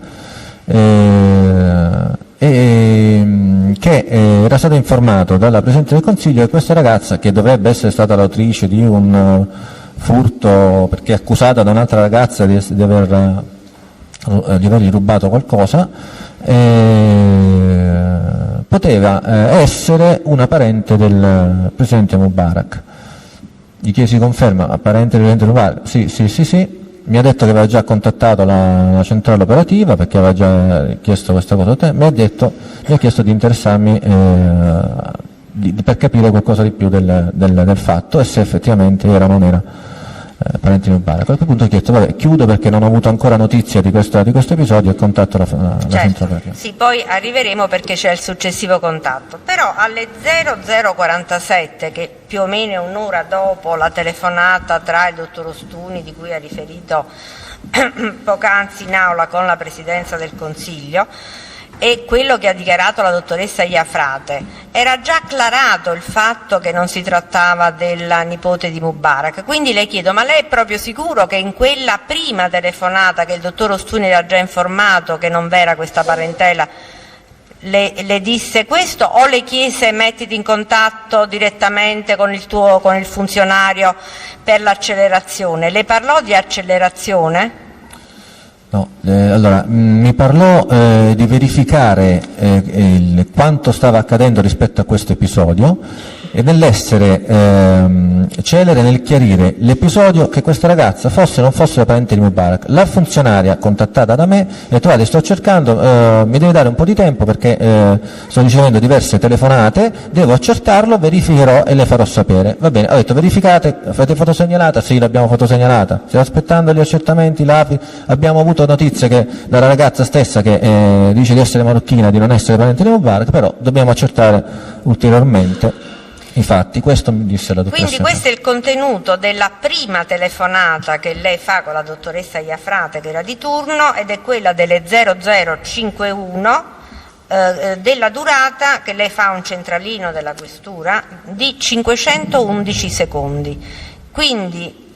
che era stato informato dalla Presidente del Consiglio che questa ragazza, che dovrebbe essere stata l'autrice di un furto perché è accusata da un'altra ragazza di avergli rubato qualcosa, poteva essere una parente del Presidente Mubarak. Gli chiesi conferma, parente del Presidente Mubarak? Sì. Mi ha detto che aveva già contattato la centrale operativa perché aveva già chiesto questa cosa. Mi ha chiesto di interessarmi per capire qualcosa di più del fatto e se effettivamente era o non era parente di Mubarak. A quel punto ho chiesto, vabbè, chiudo perché non ho avuto ancora notizia di questo episodio e contatto la centrale operativa. Sì, poi arriveremo perché c'è il successivo contatto. Però alle 00:47, che più o meno è un'ora dopo la telefonata tra il dottor Ostuni, di cui ha riferito poc'anzi in aula con la Presidenza del Consiglio, e quello che ha dichiarato la dottoressa Iafrate, era già acclarato il fatto che non si trattava della nipote di Mubarak. Quindi le chiedo, ma lei è proprio sicuro che in quella prima telefonata che il dottor Ostuni era già informato che non v'era questa parentela, le disse questo, o le chiese mettiti in contatto direttamente con il funzionario per l'accelerazione? Le parlò di accelerazione? No, allora, mi parlò di verificare quanto stava accadendo rispetto a questo episodio e nell'essere celere nel chiarire l'episodio che questa ragazza fosse o non fosse la parente di Mubarak. La funzionaria contattata da me ha detto: guarda, sto cercando, mi devi dare un po' di tempo perché sto ricevendo diverse telefonate, devo accertarlo, verificherò e le farò sapere. Va bene, ho detto: verificate, avete fotosegnalata? Sì, l'abbiamo fotosegnalata. Stiamo aspettando gli accertamenti, abbiamo avuto notizie che dalla ragazza stessa che dice di essere marocchina, di non essere parente di Mubarak, però dobbiamo accertare ulteriormente. Infatti, questo mi disse la dottoressa. Quindi questo è il contenuto della prima telefonata che lei fa con la dottoressa Iafrate, che era di turno, ed è quella delle 0051 della durata, che lei fa a un centralino della questura, di 511 secondi. Quindi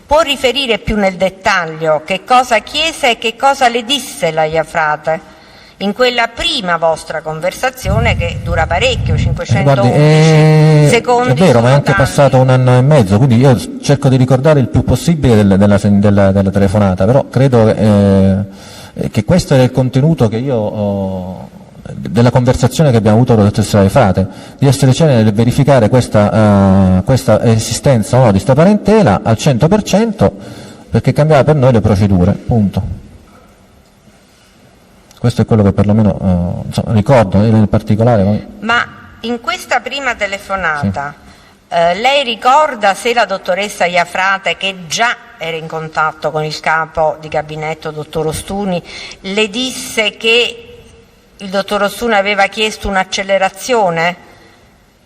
può riferire più nel dettaglio che cosa chiese e che cosa le disse la Iafrate in quella prima vostra conversazione, che dura parecchio, 511 secondi. È vero, ma è anche tanti. passato 1 anno e mezzo, quindi io cerco di ricordare il più possibile della telefonata, però credo che questo è il contenuto che io della conversazione che abbiamo avuto con la dottoressa Iafrate, di essere celere nel verificare questa esistenza o no di sta parentela al 100%, perché cambiava per noi le procedure, punto. Questo è quello che perlomeno ricordo, nel particolare. Ma in questa prima telefonata lei ricorda se la dottoressa Iafrate, che già era in contatto con il capo di gabinetto, dottor Ostuni, le disse che il dottor Ostuni aveva chiesto un'accelerazione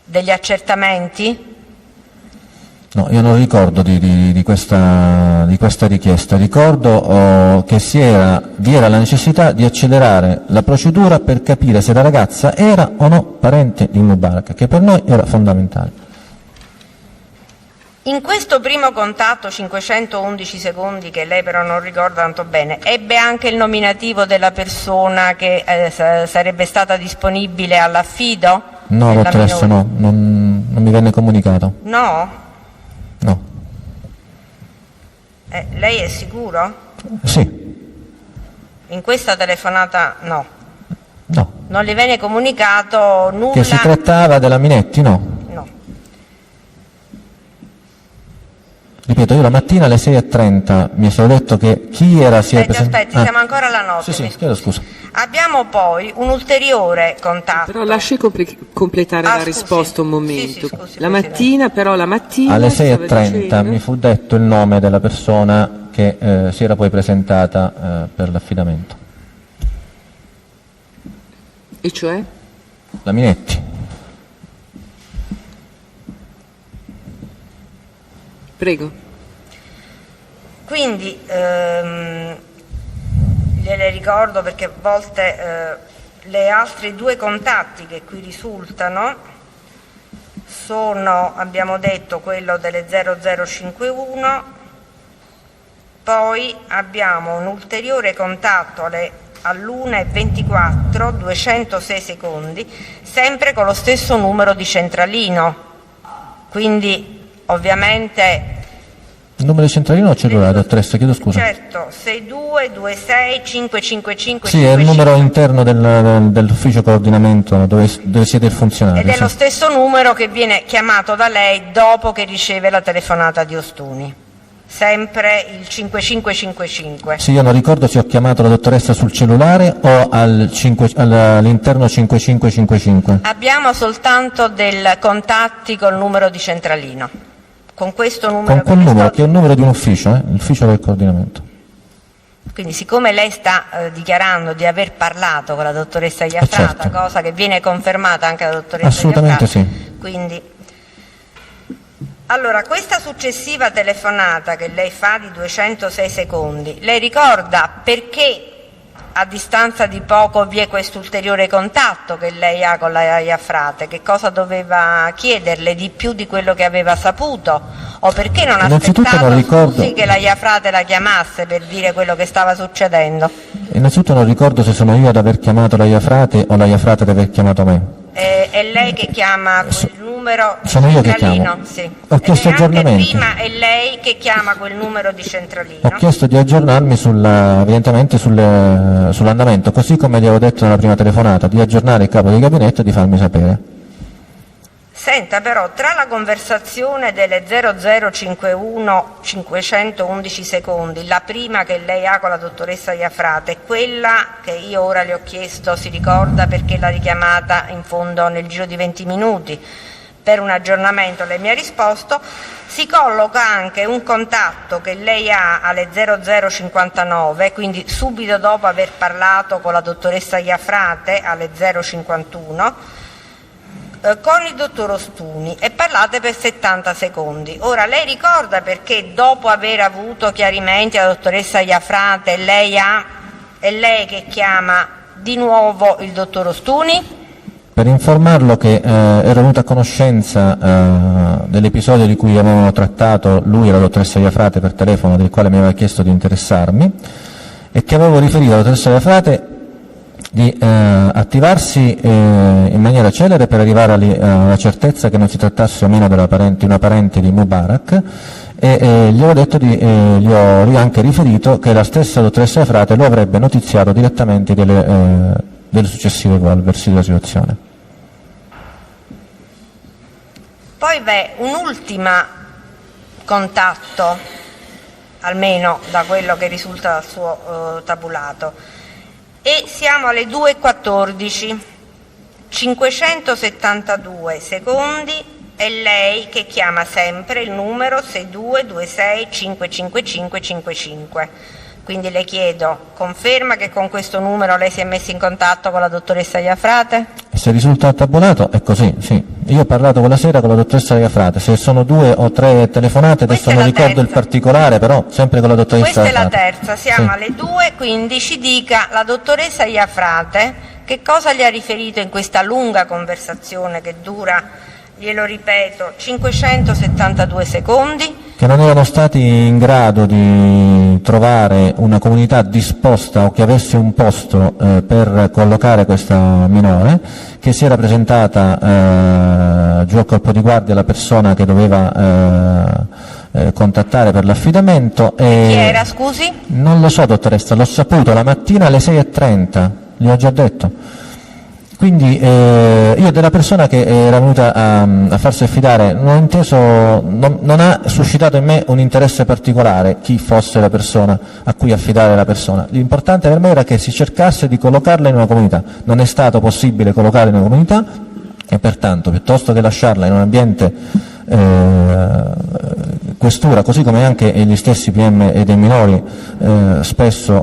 degli accertamenti? No, io non ricordo di questa richiesta, ricordo che vi era la necessità di accelerare la procedura per capire se la ragazza era o no parente di Mubarak, che per noi era fondamentale. In questo primo contatto, 511 secondi, che lei però non ricorda tanto bene, ebbe anche il nominativo della persona che sarebbe stata disponibile all'affido? No, dottoressa, no, non mi venne comunicato. No? No. Lei è sicuro? Sì. In questa telefonata no. No. Non le viene comunicato nulla? Che si trattava della Minetti? No. No. Ripeto, io la mattina alle 6:30 mi è stato detto che chi era si è presentato. Aspetti, siamo ancora alla notte. Sì, chiedo scusa. Abbiamo poi un ulteriore contatto. Però lasci completare la scusi. risposta un momento. Sì, scusi, la Presidente. mattina, però la mattina Alle stava 6:30 dicendo- mi fu detto il nome della persona che si era poi presentata per l'affidamento. E cioè? La Minetti. Prego. Quindi gliele ricordo perché a volte le altre due contatti che qui risultano sono, abbiamo detto, quello delle 0051, poi abbiamo un ulteriore contatto all'1:24, 206 secondi, sempre con lo stesso numero di centralino, quindi ovviamente... Il numero di centralino o cellulare, dottoressa? Chiedo scusa. Certo, 62265555. Sì, è il numero interno dell'ufficio coordinamento dove siete il funzionario. Ed è sì. lo stesso numero che viene chiamato da lei dopo che riceve la telefonata di Ostuni. Sempre il 5555. Sì, io non ricordo se ho chiamato la dottoressa sul cellulare o all'interno 5555. Abbiamo soltanto del contatti col numero di centralino. Con questo numero. Con quel numero, che è il numero di un ufficio, l'ufficio del coordinamento. Quindi siccome lei sta dichiarando di aver parlato con la dottoressa Iafrate, certo. cosa che viene confermata anche dalla dottoressa Assolutamente Iafrate, sì. quindi... Allora, questa successiva telefonata che lei fa di 206 secondi, lei ricorda perché a distanza di poco vi è questo ulteriore contatto che lei ha con la Iafrate? Che cosa doveva chiederle di più di quello che aveva saputo? O perché non ha Innanzitutto aspettato non ricordo- scusi, che la Iafrate la chiamasse per dire quello che stava succedendo? Innanzitutto non ricordo se sono io ad aver chiamato la Iafrate o la Iafrate ad aver chiamato me. È lei che chiama quel numero Sono io che centralino? chiamo. Sì. Ho chiesto E anche aggiornamenti. prima è lei che chiama quel numero di centralino? Ho chiesto di aggiornarmi evidentemente sull'andamento, così come gli avevo detto nella prima telefonata, di aggiornare il capo di gabinetto e di farmi sapere. Senta però, tra la conversazione delle 0051 511 secondi, la prima che lei ha con la dottoressa Iafrate, e quella che io ora le ho chiesto, si ricorda perché l'ha richiamata in fondo nel giro di 20 minuti per un aggiornamento, lei mi ha risposto, si colloca anche un contatto che lei ha alle 0059, quindi subito dopo aver parlato con la dottoressa Iafrate alle 051, con il dottor Ostuni, e parlate per 70 secondi. Ora, lei ricorda perché dopo aver avuto chiarimenti dalla dottoressa Iafrate è lei che chiama di nuovo il dottor Ostuni? Per informarlo che ero venuto a conoscenza dell'episodio di cui avevamo trattato lui e la dottoressa Iafrate per telefono, del quale mi aveva chiesto di interessarmi, e che avevo riferito alla dottoressa Iafrate di attivarsi in maniera celere per arrivare alla certezza che non si trattasse o meno di una parente di Mubarak, e gli ho anche riferito che la stessa dottoressa Iafrate lo avrebbe notiziato direttamente del successivo evolversi della situazione. Poi v'è un ultimo contatto, almeno da quello che risulta dal suo tabulato, e siamo alle 2:14, 572 secondi, è lei che chiama sempre il numero 62265555. Quindi le chiedo, conferma che con questo numero lei si è messo in contatto con la dottoressa Iafrate? Se risulta tabulato è così, sì. Io ho parlato quella sera con la dottoressa Iafrate, se sono 2 o 3 telefonate, adesso non ricordo il particolare, però sempre con la dottoressa Iafrate. Questa è la terza, siamo sì. alle 2, quindi ci dica la dottoressa Iafrate che cosa gli ha riferito in questa lunga conversazione che dura, glielo ripeto, 572 secondi. Che non erano stati in grado di trovare una comunità disposta o che avesse un posto per collocare questa minore, che si era presentata giù al corpo di guardia la persona che doveva contattare per l'affidamento. Chi era, scusi? Non lo so, dottoressa, l'ho saputo la mattina alle 6:30, gli ho già detto. Quindi io della persona che era venuta a farsi affidare non ha suscitato in me un interesse particolare chi fosse la persona a cui affidare la persona. L'importante per me era che si cercasse di collocarla in una comunità. Non è stato possibile collocarla in una comunità e pertanto, piuttosto che lasciarla in un ambiente questura, così come anche gli stessi PM e dei minori spesso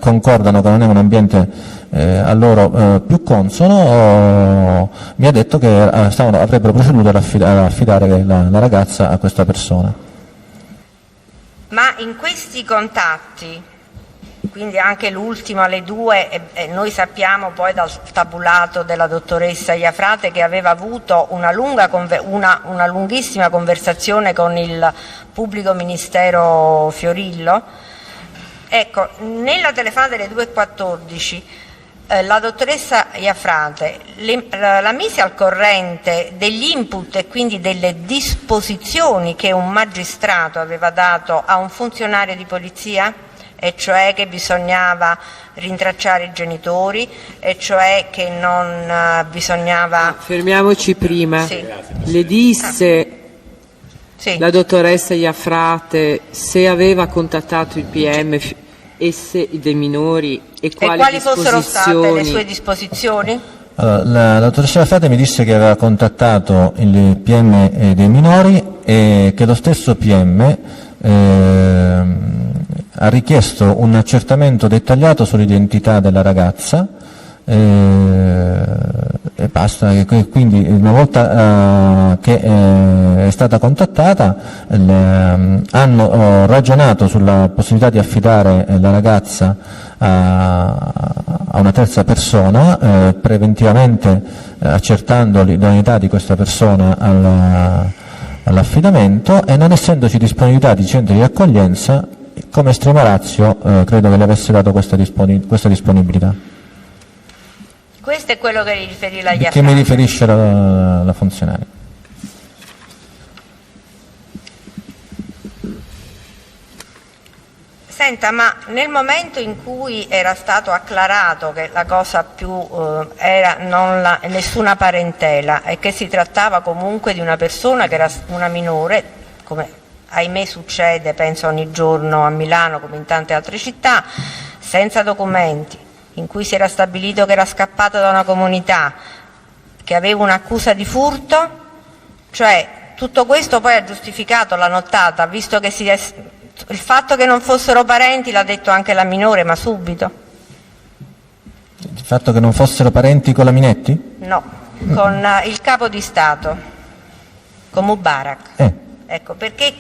concordano che non è un ambiente a loro più consono, mi ha detto che avrebbero proceduto ad affidare la ragazza a questa persona. Ma in questi contatti, quindi anche l'ultimo alle 2, e noi sappiamo poi dal tabulato della dottoressa Iafrate che aveva avuto una lunghissima conversazione con il pubblico ministero Fiorillo, ecco, nella telefonata delle 2:14 la dottoressa Iafrate la mise al corrente degli input e quindi delle disposizioni che un magistrato aveva dato a un funzionario di polizia, e cioè che bisognava rintracciare i genitori, e cioè che non bisognava... Fermiamoci prima. Sì. Le disse Sì. la dottoressa Iafrate se aveva contattato il PM e se dei minori e quali fossero state le disposizioni? sue disposizioni? Allora, la dottoressa Iafrate mi disse che aveva contattato il PM dei minori e che lo stesso PM ha richiesto un accertamento dettagliato sull'identità della ragazza e basta. Quindi una volta che è stata contattata hanno ragionato sulla possibilità di affidare la ragazza a una terza persona, preventivamente accertando l'idoneità di questa persona all'affidamento, e non essendoci disponibilità di centri di accoglienza, come estrema ratio credo che le avesse dato questa disponibilità. Questo è quello che riferiva la Che mi riferisce la funzionaria. Senta, ma nel momento in cui era stato acclarato che la cosa più era nessuna parentela e che si trattava comunque di una persona che era una minore, come ahimè succede penso ogni giorno a Milano come in tante altre città, senza documenti, in cui si era stabilito che era scappato da una comunità, che aveva un'accusa di furto, cioè tutto questo poi ha giustificato la nottata, visto che il fatto che non fossero parenti l'ha detto anche la minore, ma subito. Il fatto che non fossero parenti con la Minetti? No, con il capo di Stato, con Mubarak. Ecco, perché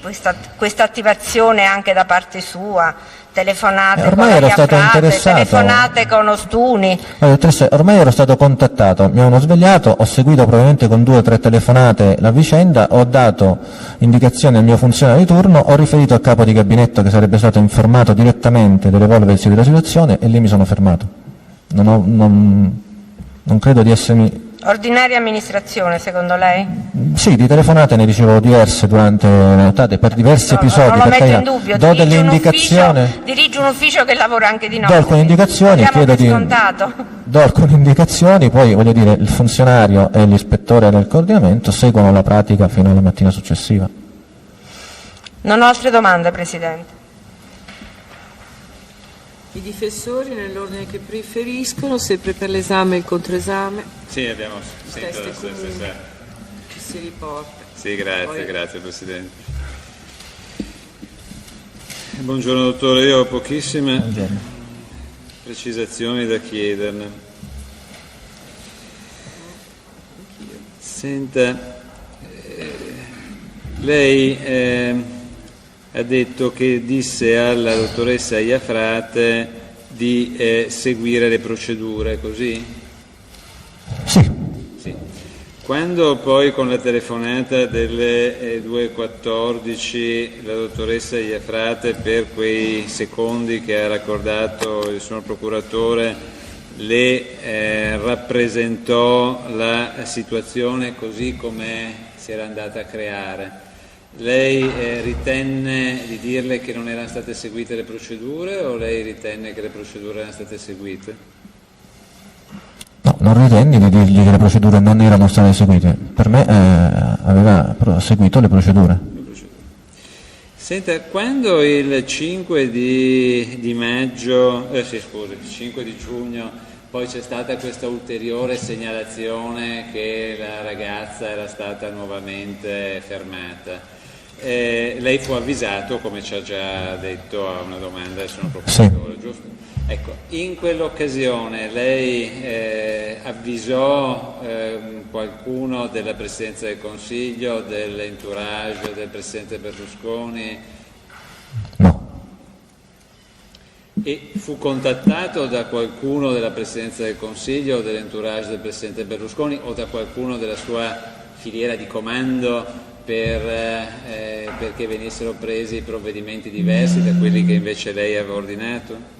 questa attivazione anche da parte sua, telefonate ormai con ero stato interessato. telefonate con Ostuni? Ormai ero stato contattato, mi hanno svegliato, ho seguito probabilmente con 2 o 3 telefonate la vicenda, ho dato indicazioni al mio funzionario di turno, ho riferito al capo di gabinetto che sarebbe stato informato direttamente dell'evolversi della situazione e lì mi sono fermato. Non credo di essermi... Ordinaria amministrazione, secondo lei? Sì, di telefonate ne ricevo diverse durante le nottate, per diversi episodi. Non lo metto in dubbio, do delle indicazioni. Dirige un ufficio che lavora anche di notte. Do alcune indicazioni, do alcune indicazioni, poi voglio dire, il funzionario e l'ispettore del coordinamento seguono la pratica fino alla mattina successiva. Non ho altre domande, Presidente. I difensori nell'ordine che preferiscono, sempre per l'esame e il controesame. Sì, abbiamo sentito la stessa. Ci si riporta. Sì, grazie Presidente. Buongiorno dottore, io ho pochissime precisazioni da chiederle. Senta, lei ha detto che disse alla dottoressa Iafrate di seguire le procedure, così? Sì. Quando poi con la telefonata delle 2:14 la dottoressa Iafrate, per quei secondi che ha raccordato il signor procuratore, le rappresentò la situazione così come si era andata a creare, lei ritenne di dirle che non erano state seguite le procedure o lei ritenne che le procedure erano state seguite? No, non ritenni di dirgli che le procedure non erano state seguite. Per me aveva seguito le procedure. Senta, quando il 5 di maggio, 5 di giugno, poi c'è stata questa ulteriore segnalazione che la ragazza era stata nuovamente fermata, lei fu avvisato, come ci ha già detto a una domanda del signor procuratore, sì. Giusto? Ecco, in quell'occasione lei avvisò qualcuno della Presidenza del Consiglio, dell'entourage del Presidente Berlusconi? No. E fu contattato da qualcuno della Presidenza del Consiglio o dell'entourage del Presidente Berlusconi o da qualcuno della sua filiera di comando perché venissero presi provvedimenti diversi da quelli che invece lei aveva ordinato?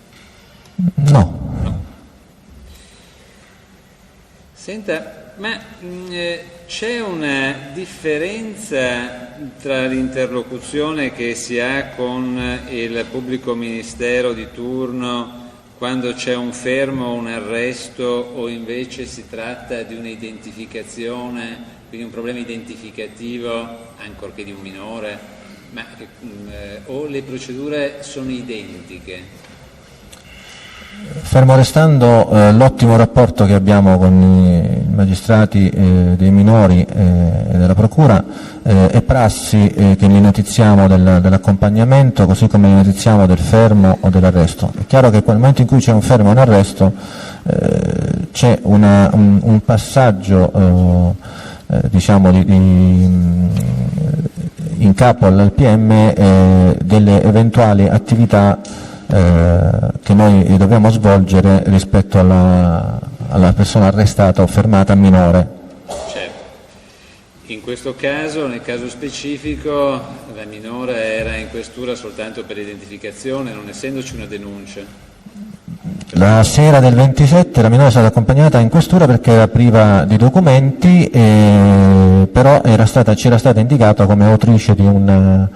No. Senta, ma c'è una differenza tra l'interlocuzione che si ha con il pubblico ministero di turno quando c'è un fermo o un arresto o invece si tratta di un'identificazione, quindi un problema identificativo, ancorché di un minore, ma o le procedure sono identiche? Fermo restando l'ottimo rapporto che abbiamo con i magistrati dei minori e della Procura, è prassi che li notiziamo dell'accompagnamento così come li notiziamo del fermo o dell'arresto. È chiaro che nel momento in cui c'è un fermo o un arresto c'è un passaggio diciamo in capo al PM delle eventuali attività che noi dobbiamo svolgere rispetto alla persona arrestata o fermata minore. Certo. In questo caso, nel caso specifico, la minore era in questura soltanto per identificazione, non essendoci una denuncia. La sera del 27 la minore è stata accompagnata in questura perché era priva di documenti, però ci era stata indicata come autrice di un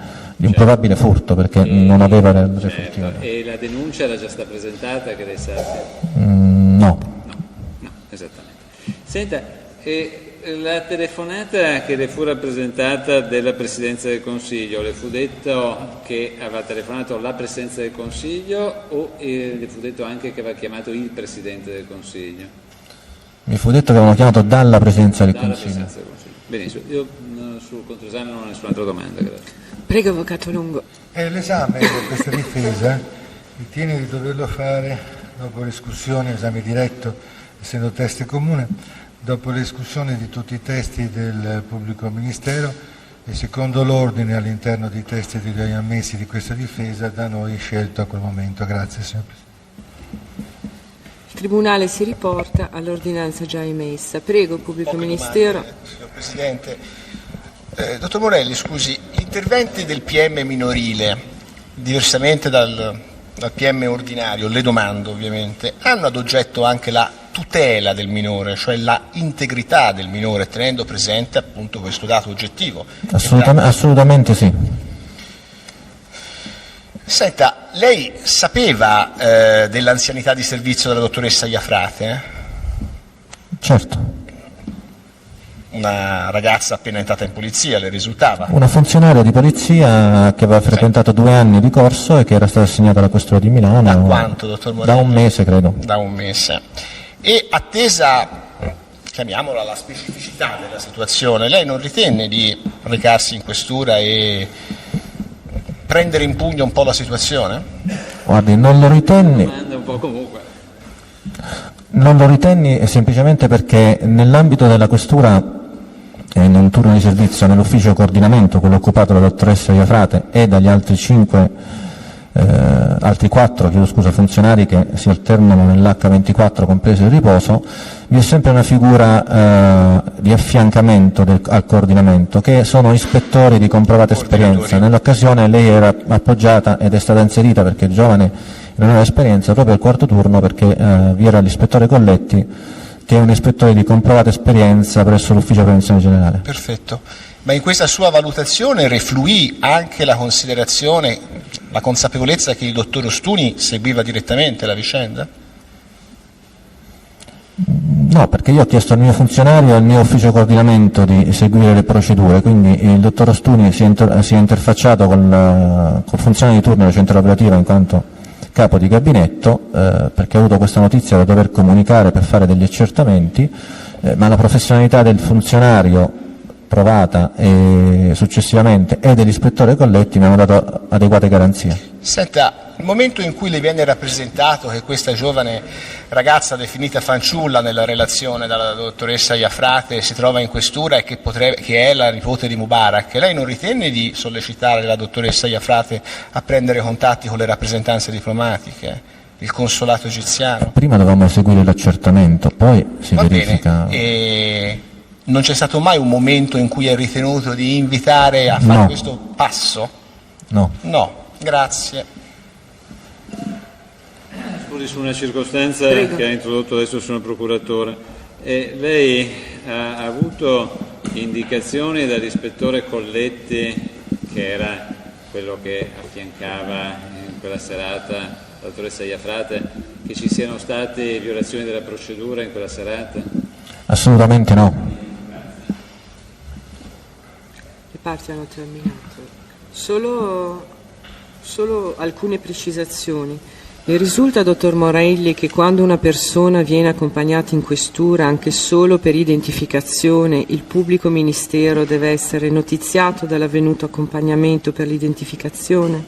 probabile furto perché non aveva la luce furtiva. E la denuncia era già stata presentata, che lei sappia? No. No, esattamente. Senta, la telefonata che le fu rappresentata della Presidenza del Consiglio, le fu detto che aveva telefonato la Presidenza del Consiglio o le fu detto anche che aveva chiamato il Presidente del Consiglio? Mi fu detto che avevano chiamato dalla Presidenza del Consiglio. Benissimo, io sul controesame non ho nessun'altra domanda, grazie. Prego, Avvocato Lungo. L'esame di questa difesa ritiene di doverlo fare dopo l'escussione, esame diretto, essendo teste comune, dopo l'escussione di tutti i testi del pubblico ministero e secondo l'ordine all'interno dei testi degli ammessi di questa difesa da noi scelto a quel momento. Grazie, signor Presidente. Il Tribunale si riporta all'ordinanza già emessa. Prego, pubblico ministero. Domande, signor Presidente. Dottor Morelli, scusi, gli interventi del PM minorile, diversamente dal PM ordinario, le domando ovviamente, hanno ad oggetto anche la tutela del minore, cioè la integrità del minore, tenendo presente appunto questo dato oggettivo? Assolutamente sì. Senta, lei sapeva dell'anzianità di servizio della dottoressa Iafrate? Certo. Una ragazza appena entrata in polizia, le risultava? Una funzionaria di polizia che aveva frequentato 2 anni di corso e che era stata assegnata alla questura di Milano. Da quanto, dottor Morelli? Da 1 mese, credo. Da 1 mese. E attesa, chiamiamola, la specificità della situazione, lei non ritenne di recarsi in questura e prendere in pugno un po' la situazione? Guardi, non lo ritenni. Domanda un po' comunque. Non lo ritenni semplicemente perché nell'ambito della questura nel turno di servizio nell'ufficio coordinamento, quello occupato dalla dottoressa Iafrate e dagli altri 4 funzionari che si alternano nell'H24 compreso il riposo, vi è sempre una figura di affiancamento al coordinamento che sono ispettori di comprovata esperienza. Nell'occasione lei era appoggiata ed è stata inserita perché giovane e non aveva esperienza proprio al 4º turno perché vi era l'ispettore Colletti che è un ispettore di comprovata esperienza presso l'ufficio prevenzione generale. Perfetto, ma in questa sua valutazione refluì anche la considerazione, la consapevolezza che il dottor Ostuni seguiva direttamente la vicenda? No, perché io ho chiesto al mio funzionario e al mio ufficio coordinamento di seguire le procedure, quindi il dottor Ostuni si è interfacciato col funzionario di turno della centrale operativa in quanto capo di gabinetto, perché ha avuto questa notizia da dover comunicare per fare degli accertamenti, ma la professionalità del funzionario provata successivamente e dell'ispettore Colletti mi hanno dato adeguate garanzie. Senta, il momento in cui le viene rappresentato che questa giovane ragazza definita fanciulla nella relazione dalla dottoressa Iafrate si trova in questura e che è la nipote di Mubarak, lei non ritenne di sollecitare la dottoressa Iafrate a prendere contatti con le rappresentanze diplomatiche, il consolato egiziano? Prima dovevamo eseguire l'accertamento, poi si verifica. Bene. E non c'è stato mai un momento in cui è ritenuto di invitare a fare questo passo? No. No, grazie. Scusi, su una circostanza che ha introdotto adesso il signor Procuratore. Lei ha avuto indicazioni dall'ispettore Colletti, che era quello che affiancava in quella serata la dottoressa Iafrate, che ci siano state violazioni della procedura in quella serata? Assolutamente no. Le parti hanno terminato. Solo alcune precisazioni. Le risulta, dottor Morelli, che quando una persona viene accompagnata in questura anche solo per identificazione, il pubblico ministero deve essere notiziato dell'avvenuto accompagnamento per l'identificazione?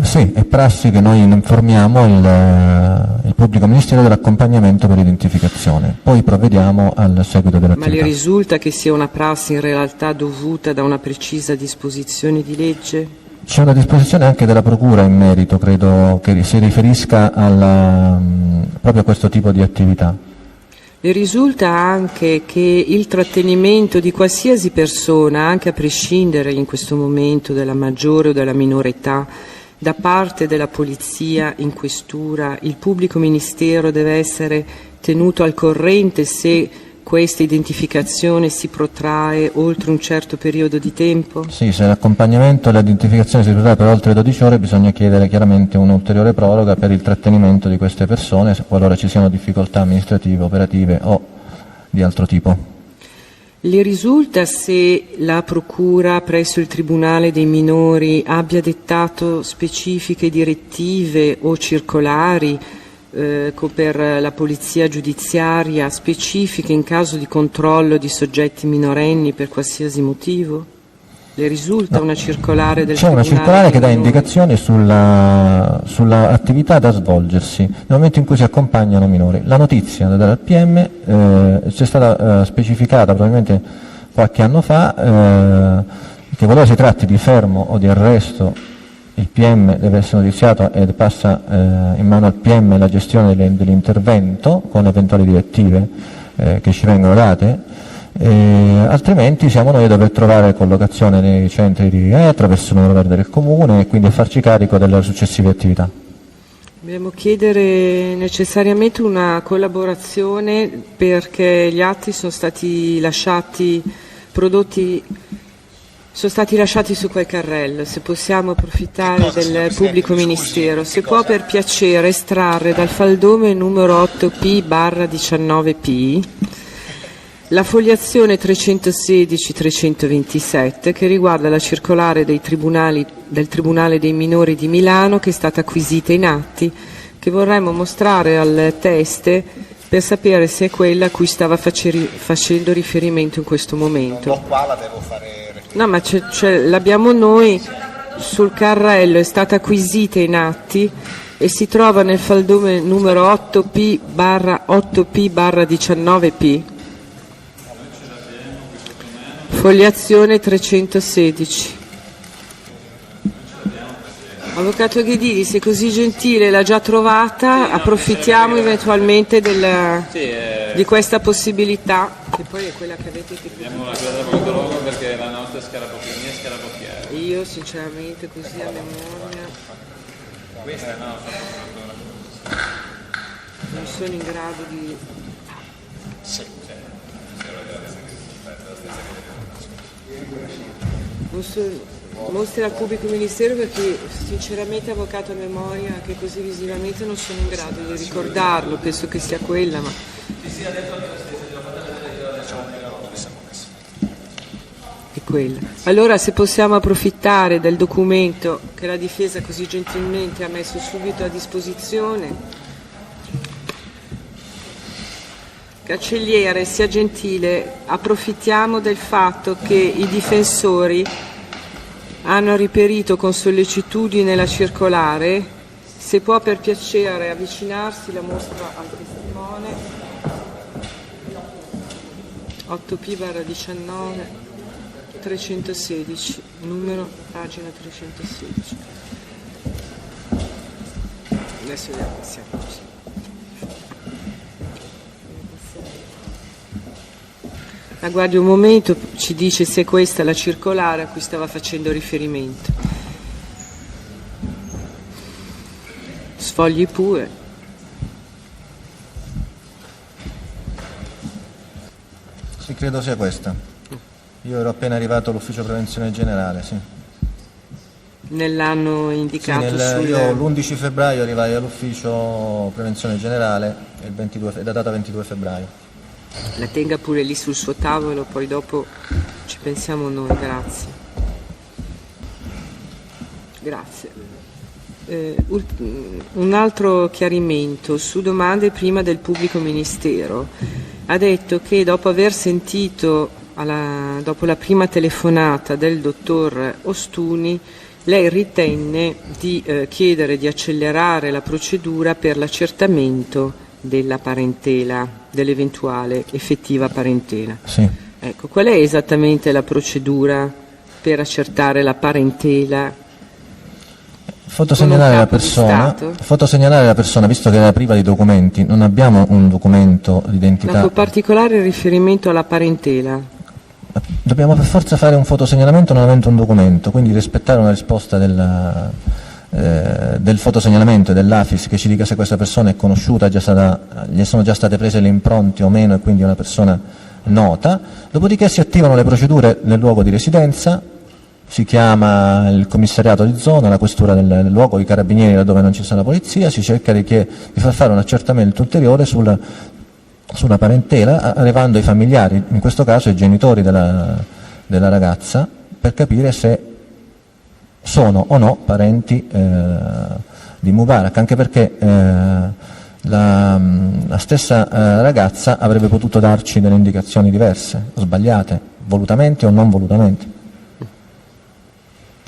Sì, è prassi che noi informiamo il pubblico ministero dell'accompagnamento per l'identificazione, poi provvediamo al seguito dell'attività. Ma le risulta che sia una prassi in realtà dovuta da una precisa disposizione di legge? C'è una disposizione anche della Procura in merito, credo che si riferisca proprio a questo tipo di attività. Le risulta anche che il trattenimento di qualsiasi persona, anche a prescindere in questo momento della maggiore o della minore età, da parte della polizia in questura il pubblico ministero deve essere tenuto al corrente se questa identificazione si protrae oltre un certo periodo di tempo? Sì, se l'accompagnamento e l'identificazione si protrae per oltre 12 ore bisogna chiedere chiaramente un'ulteriore proroga per il trattenimento di queste persone qualora ci siano difficoltà amministrative, operative o di altro tipo. Le risulta se la Procura presso il Tribunale dei minori abbia dettato specifiche direttive o circolari per la polizia giudiziaria specifiche in caso di controllo di soggetti minorenni per qualsiasi motivo? Le risulta una circolare del C'è una Tribunale circolare che dei dà minori? indicazioni sulla attività da svolgersi nel momento in cui si accompagnano minori. La notizia da dare al PM c'è stata specificata probabilmente qualche anno fa che qualora si tratti di fermo o di arresto il PM deve essere notiziato e passa in mano al PM la gestione dell'intervento con eventuali direttive che ci vengono date, altrimenti siamo noi a dover trovare collocazione nei centri di rientro presso il numero verde del comune e quindi a farci carico delle successive attività. Dobbiamo chiedere necessariamente una collaborazione perché gli atti sono stati lasciati su quel carrello. Se possiamo approfittare del pubblico ministero, se può per piacere estrarre dal faldome numero 8P/19P la fogliazione 316-327 che riguarda la circolare del Tribunale dei minori di Milano che è stata acquisita in atti, che vorremmo mostrare al teste per sapere se è quella a cui stava facendo riferimento in questo momento. Non l'ho qua, la devo fare. No, ma l'abbiamo noi sul carrello, è stata acquisita in atti e si trova nel faldome numero 8P/19P. Fogliazione 316. Avvocato Ghedini, se è così gentile, l'ha già trovata, approfittiamo eventualmente di questa possibilità, che poi è quella che avete Abbiamo la cosa molto lunga perché la nostra è scarabocchiera. Io sinceramente così a memoria Questa no, non sono in grado di... Mostri al pubblico ministero perché sinceramente avvocato a memoria che così visivamente non sono in grado di ricordarlo, penso che sia quella, ma è quella. Allora se possiamo approfittare del documento che la difesa così gentilmente ha messo subito a disposizione. Cancelliere, sia gentile, approfittiamo del fatto che i difensori hanno riferito con sollecitudine la circolare, se può per piacere avvicinarsi la mostra al testimone. 8P/19 316, numero, pagina 316. Adesso vediamo se così. La guardi un momento, ci dice se questa è la circolare a cui stava facendo riferimento. Sfogli pure. Sì, credo sia questa. Io ero appena arrivato all'ufficio prevenzione generale, sì. Nell'anno indicato io l'11 febbraio arrivai all'ufficio prevenzione generale e è datata 22 febbraio. La tenga pure lì sul suo tavolo, poi dopo ci pensiamo noi, grazie. Grazie. Un altro chiarimento su domande prima del pubblico ministero. Ha detto che dopo aver sentito, dopo la prima telefonata del dottor Ostuni, lei ritenne di chiedere di accelerare la procedura per l'accertamento della parentela, dell'eventuale effettiva parentela. Sì. Ecco, qual è esattamente la procedura per accertare la parentela? Fotosegnalare la persona, visto che era priva di documenti, non abbiamo un documento d'identità. Con particolare riferimento alla parentela. Dobbiamo per forza fare un fotosegnalamento non avendo un documento, quindi rispettare una risposta del fotosegnalamento e dell'AFIS che ci dica se questa persona è conosciuta, gli sono già state prese le impronte o meno e quindi è una persona nota. Dopodiché si attivano le procedure nel luogo di residenza, si chiama il commissariato di zona, la questura del luogo, i carabinieri laddove non ci sia la polizia, si cerca di far fare un accertamento ulteriore sulla parentela, arrivando ai familiari, in questo caso ai genitori della ragazza, per capire se sono o no parenti di Mubarak, anche perché la stessa ragazza avrebbe potuto darci delle indicazioni diverse, sbagliate, volutamente o non volutamente.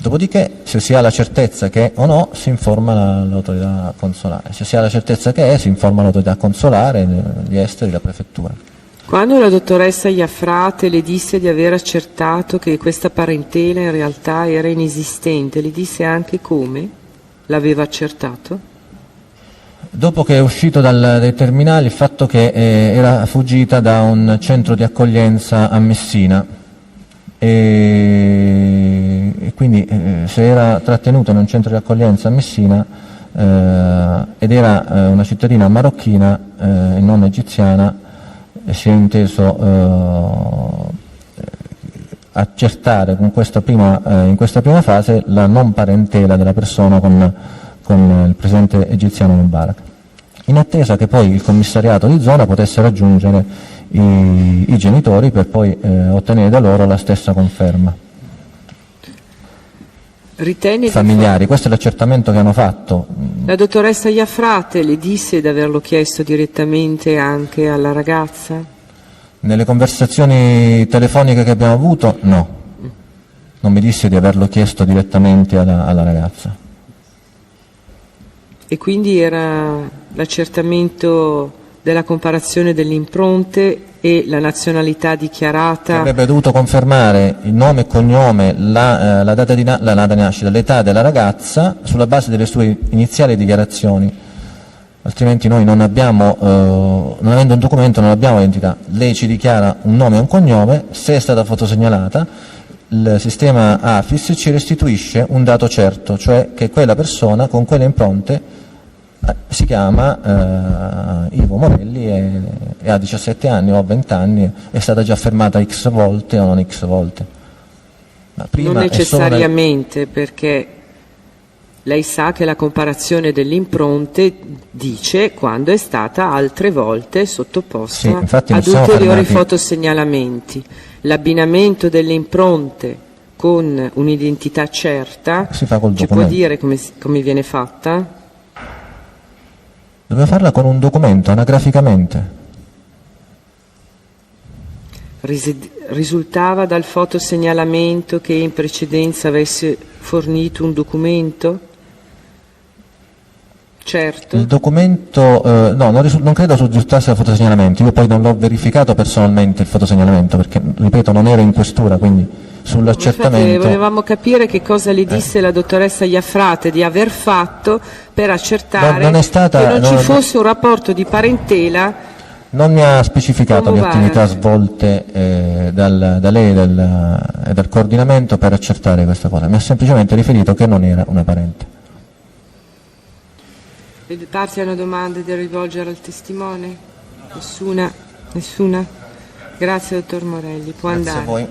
Dopodiché, se si ha la certezza che è o no, si informa l'autorità consolare. Se si ha la certezza che è, si informa l'autorità consolare, gli esteri, la prefettura. Quando la dottoressa Iafrate le disse di aver accertato che questa parentela in realtà era inesistente, le disse anche come l'aveva accertato? Dopo che è uscito dai terminali, il fatto che era fuggita da un centro di accoglienza a Messina e quindi se era trattenuta in un centro di accoglienza a Messina ed era una cittadina marocchina e non egiziana, si è inteso accertare in questa prima fase la non parentela della persona con il presidente egiziano Mubarak, in attesa che poi il commissariato di zona potesse raggiungere i genitori per poi ottenere da loro la stessa conferma. Ritiene Familiari, questo è l'accertamento che hanno fatto. La dottoressa Iafrate le disse di averlo chiesto direttamente anche alla ragazza? Nelle conversazioni telefoniche che abbiamo avuto, no. Non mi disse di averlo chiesto direttamente alla ragazza. E quindi era l'accertamento della comparazione delle impronte e la nazionalità dichiarata. Avrebbe dovuto confermare il nome e cognome, la data di nascita, l'età della ragazza sulla base delle sue iniziali dichiarazioni, altrimenti noi non avendo un documento non abbiamo identità. Lei ci dichiara un nome e un cognome, se è stata fotosegnalata il sistema AFIS ci restituisce un dato certo, cioè che quella persona con quelle impronte si chiama Ivo Morelli e ha 17 anni o ha 20 anni, è stata già fermata X volte o non X volte. Ma prima non necessariamente, perché lei sa che la comparazione delle impronte dice quando è stata altre volte sottoposta ad ulteriori fotosegnalamenti. L'abbinamento delle impronte con un'identità certa si fa col ci documento. Può dire come viene fatta? Doveva farla con un documento, anagraficamente. Risultava dal fotosegnalamento che in precedenza avesse fornito un documento? Certo. Il documento, no, non credo risultasse dal fotosegnalamento. Io poi non l'ho verificato personalmente il fotosegnalamento perché, ripeto, non ero in questura, quindi sull'accertamento. Volevamo capire che cosa le disse la dottoressa Iafrate di aver fatto per accertare che non ci fosse un rapporto di parentela. Non mi ha specificato le attività svolte da lei e dal coordinamento per accertare questa cosa, mi ha semplicemente riferito che non era una parente. Le parti hanno domande da rivolgere al testimone? Nessuna? Grazie dottor Morelli, può andare. Grazie a voi.